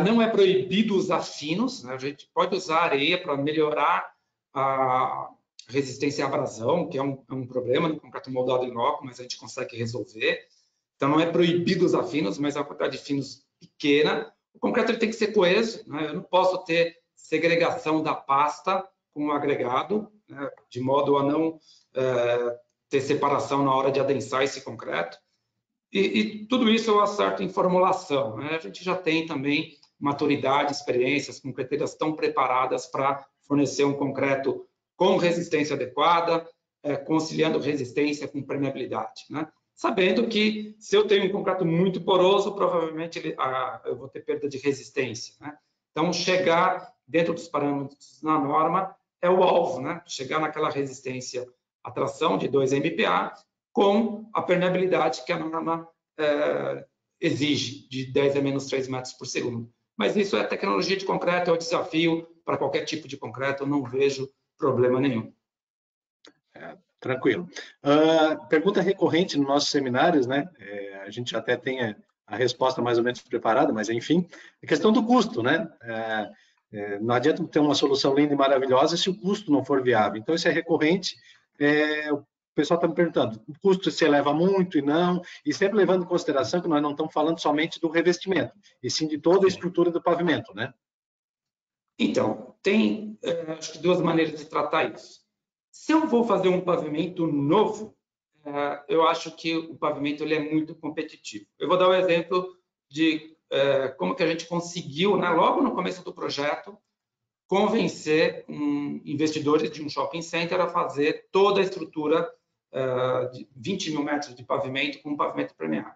Não é proibido usar finos, né? A gente pode usar areia para melhorar a resistência à abrasão, que é um problema no concreto moldado em loco, mas a gente consegue resolver. Então, não é proibido usar finos, mas a quantidade de finos pequena. O concreto ele tem que ser coeso, né? Eu não posso ter segregação da pasta com o agregado, né? De modo a não ter separação na hora de adensar esse concreto. E tudo isso eu acerto em formulação, né? A gente já tem também maturidade, experiências, concreteiras estão preparadas para fornecer um concreto com resistência adequada, conciliando resistência com permeabilidade, né? Sabendo que se eu tenho um concreto muito poroso, provavelmente eu vou ter perda de resistência, né? Então, chegar dentro dos parâmetros na norma é o alvo, né? Chegar naquela resistência à tração de 2 MPa com a permeabilidade que a norma exige, de 10 a menos 3 metros por segundo. Mas isso é tecnologia de concreto, é o desafio para qualquer tipo de concreto, eu não vejo problema nenhum. Tranquilo. Pergunta recorrente nos nossos seminários, né? A gente até tem a resposta mais ou menos preparada, mas enfim, a questão do custo, né? Não adianta ter uma solução linda e maravilhosa se o custo não for viável. Então, isso é recorrente. O pessoal está me perguntando, o custo se eleva muito e sempre levando em consideração que nós não estamos falando somente do revestimento, e sim de toda a estrutura do pavimento, né? Então, tem acho que duas maneiras de tratar isso. Se eu vou fazer um pavimento novo, eu acho que o pavimento ele é muito competitivo. Eu vou dar um exemplo de como que a gente conseguiu, né, logo no começo do projeto, convencer investidores de um shopping center a fazer toda a estrutura de 20 mil metros de pavimento com pavimento permeável.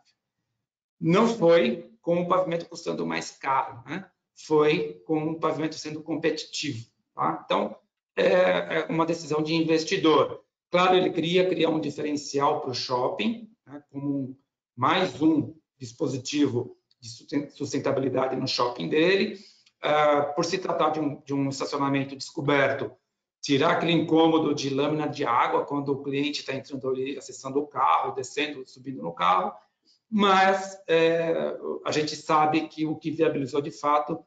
Não foi com o pavimento custando mais caro, né? Foi com o pavimento sendo competitivo. Tá? Então, é uma decisão de investidor. Claro, ele queria criar um diferencial para o shopping, né? Como mais um dispositivo de sustentabilidade no shopping dele. Por se tratar de um estacionamento descoberto, tirar aquele incômodo de lâmina de água quando o cliente está entrando ali, acessando o carro, descendo, subindo no carro, mas a gente sabe que o que viabilizou de fato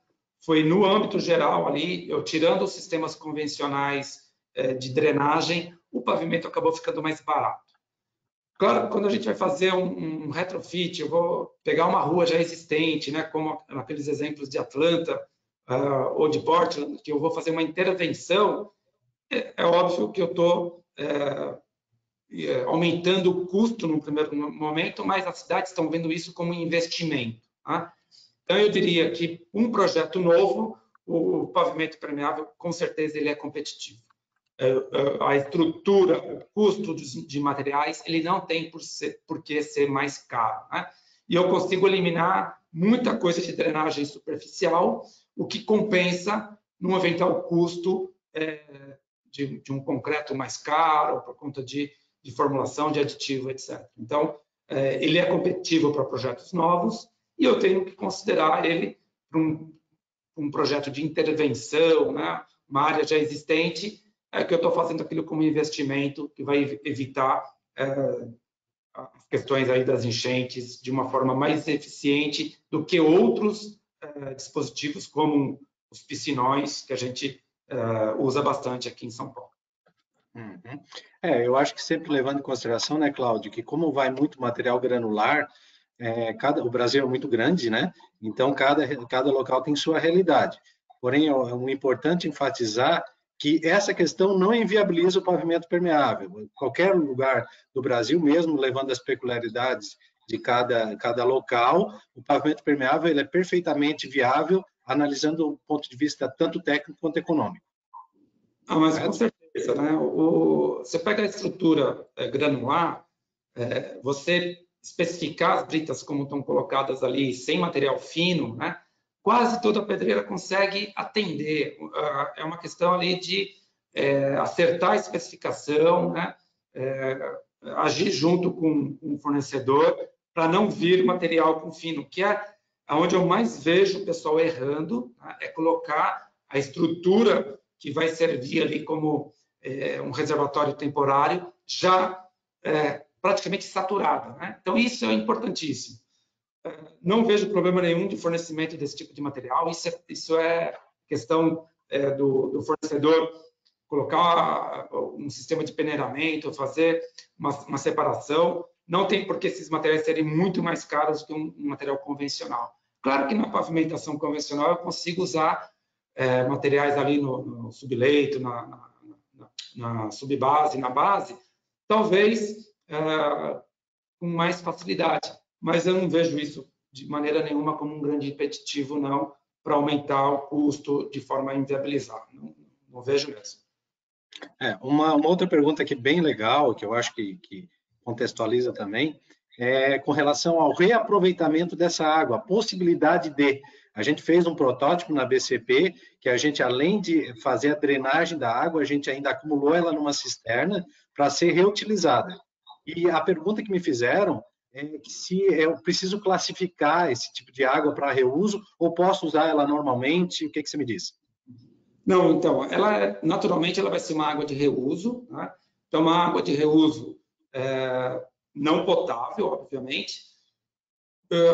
foi no âmbito geral ali, eu tirando os sistemas convencionais de drenagem, o pavimento acabou ficando mais barato. Claro, quando a gente vai fazer um retrofit, eu vou pegar uma rua já existente, né, como aqueles exemplos de Atlanta ou de Portland, que eu vou fazer uma intervenção, é óbvio que eu estou aumentando o custo no primeiro momento, mas as cidades estão vendo isso como investimento. Tá? Então, eu diria que um projeto novo, o pavimento permeável, com certeza, ele é competitivo. A estrutura, o custo de materiais, ele não tem por que ser mais caro. Né? E eu consigo eliminar muita coisa de drenagem superficial, o que compensa num eventual custo de um concreto mais caro, por conta de formulação de aditivo, etc. Então, ele é competitivo para projetos novos e eu tenho que considerar ele para um projeto de intervenção, né? Uma área já existente, que eu estou fazendo aquilo como investimento que vai evitar as questões aí das enchentes de uma forma mais eficiente do que outros dispositivos como os piscinões, que a gente usa bastante aqui em São Paulo. Uhum. Eu acho que sempre levando em consideração, né, Cláudio, que como vai muito material granular, o Brasil é muito grande, né? Então, cada local tem sua realidade. Porém, é importante enfatizar que essa questão não inviabiliza o pavimento permeável. Em qualquer lugar do Brasil, mesmo levando as peculiaridades de cada local, o pavimento permeável ele é perfeitamente viável, analisando do ponto de vista tanto técnico quanto econômico. Mas com certeza, né? Você pega a estrutura granular, você especificar as britas como estão colocadas ali, sem material fino, né? Quase toda a pedreira consegue atender. É uma questão ali de acertar a especificação, né? Agir junto com o fornecedor para não vir material com fino, que é onde eu mais vejo o pessoal errando, né? É colocar a estrutura que vai servir ali como um reservatório temporário já praticamente saturada, né? Então, isso é importantíssimo. Não vejo problema nenhum de fornecimento desse tipo de material, isso é questão do fornecedor colocar um sistema de peneiramento, fazer uma separação, não tem por que esses materiais serem muito mais caros do que um material convencional. Claro que na pavimentação convencional eu consigo usar materiais ali no subleito, na subbase, na base, talvez com mais facilidade, mas eu não vejo isso de maneira nenhuma como um grande impeditivo, não, para aumentar o custo de forma a inviabilizar. Não vejo mesmo. Uma outra pergunta aqui bem legal, que eu acho que contextualiza também, com relação ao reaproveitamento dessa água, a possibilidade de... A gente fez um protótipo na BCP, que a gente, além de fazer a drenagem da água, a gente ainda acumulou ela numa cisterna para ser reutilizada. E a pergunta que me fizeram é que se eu preciso classificar esse tipo de água para reuso ou posso usar ela normalmente, o que você me diz? Não, então, naturalmente ela vai ser uma água de reuso, né? Então, uma água de reuso não potável, obviamente.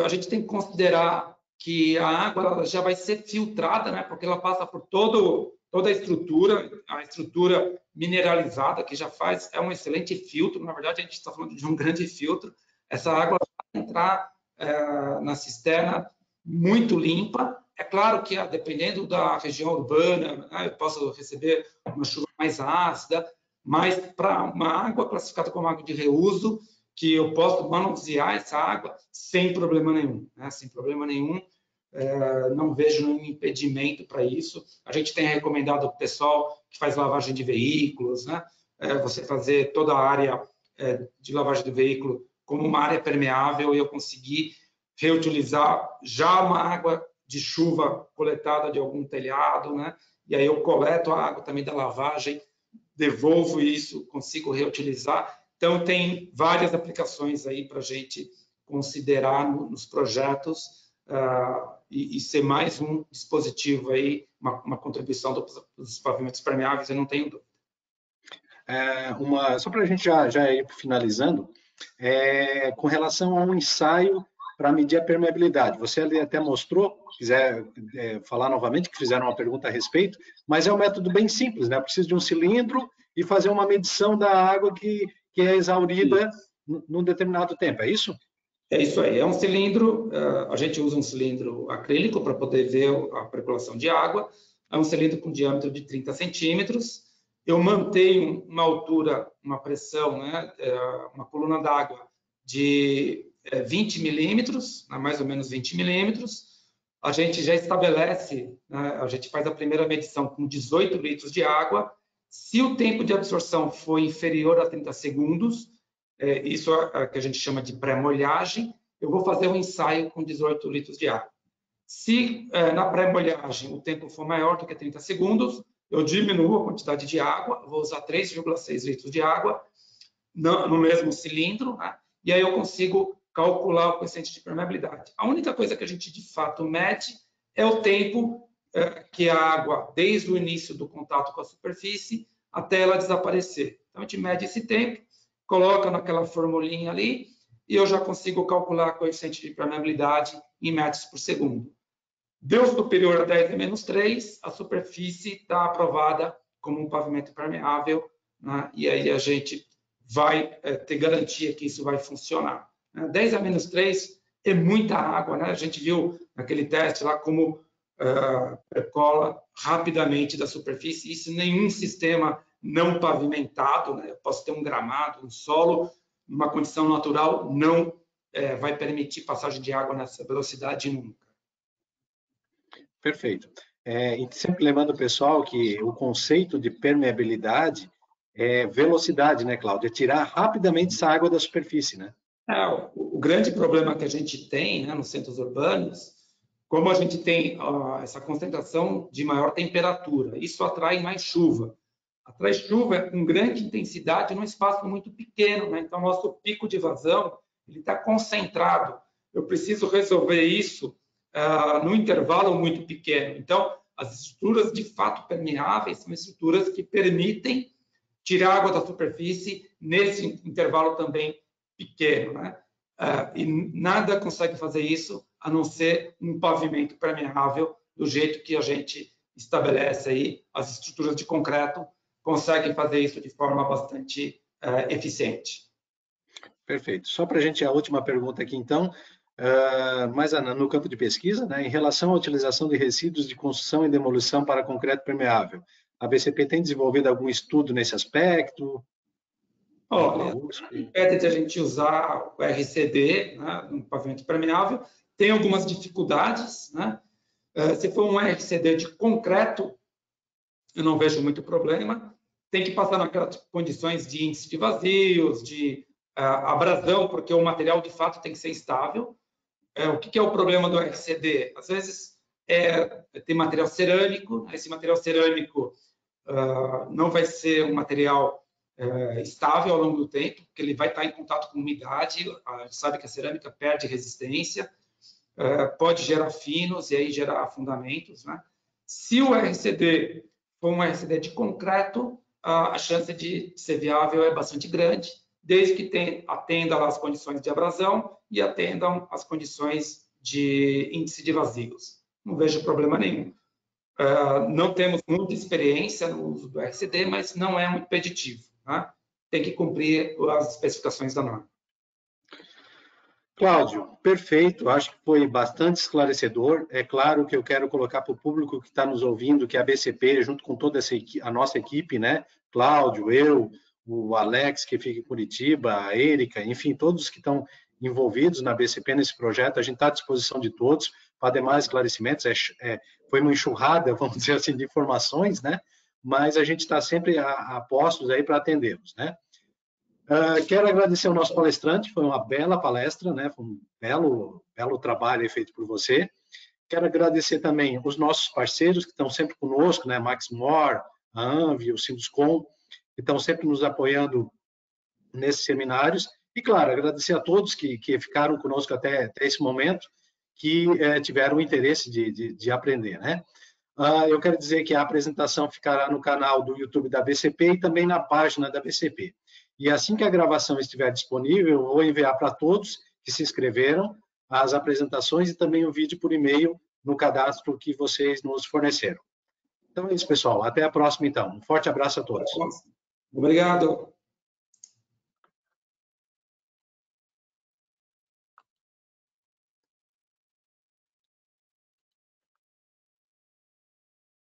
A gente tem que considerar que a água já vai ser filtrada, né? Porque ela passa por toda a estrutura mineralizada, que já é um excelente filtro. Na verdade, a gente está falando de um grande filtro. Essa água vai entrar na cisterna muito limpa. É claro que, dependendo da região urbana, né, eu posso receber uma chuva mais ácida, mas para uma água classificada como água de reuso, que eu posso manusear essa água sem problema nenhum, né? Sem problema nenhum. não vejo nenhum impedimento para isso. A gente tem recomendado para o pessoal que faz lavagem de veículos, né? Você fazer toda a área de lavagem do veículo como uma área permeável e eu conseguir reutilizar já uma água de chuva coletada de algum telhado, né? E aí eu coleto a água também da lavagem, devolvo isso, consigo reutilizar. Então, tem várias aplicações aí para a gente considerar nos projetos e ser mais um dispositivo aí, uma contribuição dos pavimentos permeáveis, eu não tenho dúvida. Só para a gente já ir finalizando, com relação a um ensaio para medir a permeabilidade. Você ali até mostrou, quiser falar novamente, que fizeram uma pergunta a respeito, mas é um método bem simples, né? Precisa de um cilindro e fazer uma medição da água que é exaurida num determinado tempo, é isso? É isso aí, é um cilindro, a gente usa um cilindro acrílico para poder ver a percolação de água, é um cilindro com diâmetro de 30 centímetros, eu mantenho uma altura, uma pressão, né, uma coluna d'água de 20 milímetros, mais ou menos 20 milímetros, a gente já estabelece, né, a gente faz a primeira medição com 18 litros de água, se o tempo de absorção for inferior a 30 segundos, isso é que a gente chama de pré-molhagem, eu vou fazer um ensaio com 18 litros de água. Se na pré-molhagem o tempo for maior do que 30 segundos, eu diminuo a quantidade de água, vou usar 3,6 litros de água no mesmo cilindro, né? E aí eu consigo calcular o coeficiente de permeabilidade. A única coisa que a gente, de fato, mede é o tempo que a água, desde o início do contato com a superfície, até ela desaparecer. Então, a gente mede esse tempo, coloca naquela formulinha ali, e eu já consigo calcular o coeficiente de permeabilidade em metros por segundo. Deu superior a 10 a menos 3, a superfície está aprovada como um pavimento permeável, né? E aí a gente vai ter garantia que isso vai funcionar. 10 a menos 3 é muita água, né? A gente viu naquele teste lá como percola rapidamente da superfície, isso nenhum sistema não pavimentado, né? Eu posso ter um gramado, um solo, uma condição natural, não vai permitir passagem de água nessa velocidade nunca. Perfeito. E sempre lembrando o pessoal que o conceito de permeabilidade é velocidade, né, Cláudio? É tirar rapidamente essa água da superfície, né? O grande problema que a gente tem, né, nos centros urbanos, como a gente tem essa concentração de maior temperatura, isso atrai mais chuva. Atrai chuva com grande intensidade num espaço muito pequeno, né? Então, nosso pico de vazão está concentrado. Eu preciso resolver isso num intervalo muito pequeno. Então, as estruturas de fato permeáveis são estruturas que permitem tirar água da superfície nesse intervalo também pequeno, né? E nada consegue fazer isso a não ser um pavimento permeável do jeito que a gente estabelece aí. As estruturas de concreto conseguem fazer isso de forma bastante eficiente. Perfeito. Só para a gente, a última pergunta aqui, então, mas no campo de pesquisa, né, em relação à utilização de resíduos de construção e demolição para concreto permeável, a BCP tem desenvolvido algum estudo nesse aspecto? Olha, impede de a gente usar o RCD, né, no pavimento permeável, tem algumas dificuldades, né? Se for um RCD de concreto, eu não vejo muito problema. Tem que passar naquelas condições de índice de vazios, de abrasão, porque o material de fato tem que ser estável. O que é o problema do RCD? Às vezes tem material cerâmico, esse material cerâmico não vai ser um material estável ao longo do tempo, porque ele vai estar em contato com umidade, a gente sabe que a cerâmica perde resistência, pode gerar finos e aí gerar afundamentos, né? Se o RCD for um RCD de concreto, a chance de ser viável é bastante grande, desde que atenda às condições de abrasão e atendam às condições de índice de vazios. Não vejo problema nenhum. Não temos muita experiência no uso do RCD, mas não é um impeditivo, né? Tem que cumprir as especificações da norma. Cláudio, perfeito, acho que foi bastante esclarecedor. É claro que eu quero colocar para o público que está nos ouvindo que a BCP, junto com toda a nossa equipe, né? Cláudio, eu, o Alex, que fica em Curitiba, a Érica, enfim, todos que estão envolvidos na BCP nesse projeto, a gente está à disposição de todos para demais esclarecimentos. Foi uma enxurrada, vamos dizer assim, de informações, né? Mas a gente está sempre a postos aí para atendê-los, né? Quero agradecer ao nosso palestrante, foi uma bela palestra, né? Foi um belo trabalho feito por você. Quero agradecer também os nossos parceiros que estão sempre conosco, né? Maxmor, a Anvi, o Sinduscom, que estão sempre nos apoiando nesses seminários. E, claro, agradecer a todos que ficaram conosco até esse momento, que tiveram o interesse de aprender, né? Eu quero dizer que a apresentação ficará no canal do YouTube da BCP e também na página da BCP. E assim que a gravação estiver disponível, eu vou enviar para todos que se inscreveram as apresentações e também o vídeo por e-mail no cadastro que vocês nos forneceram. Então é isso, pessoal. Até a próxima, então. Um forte abraço a todos. Obrigado.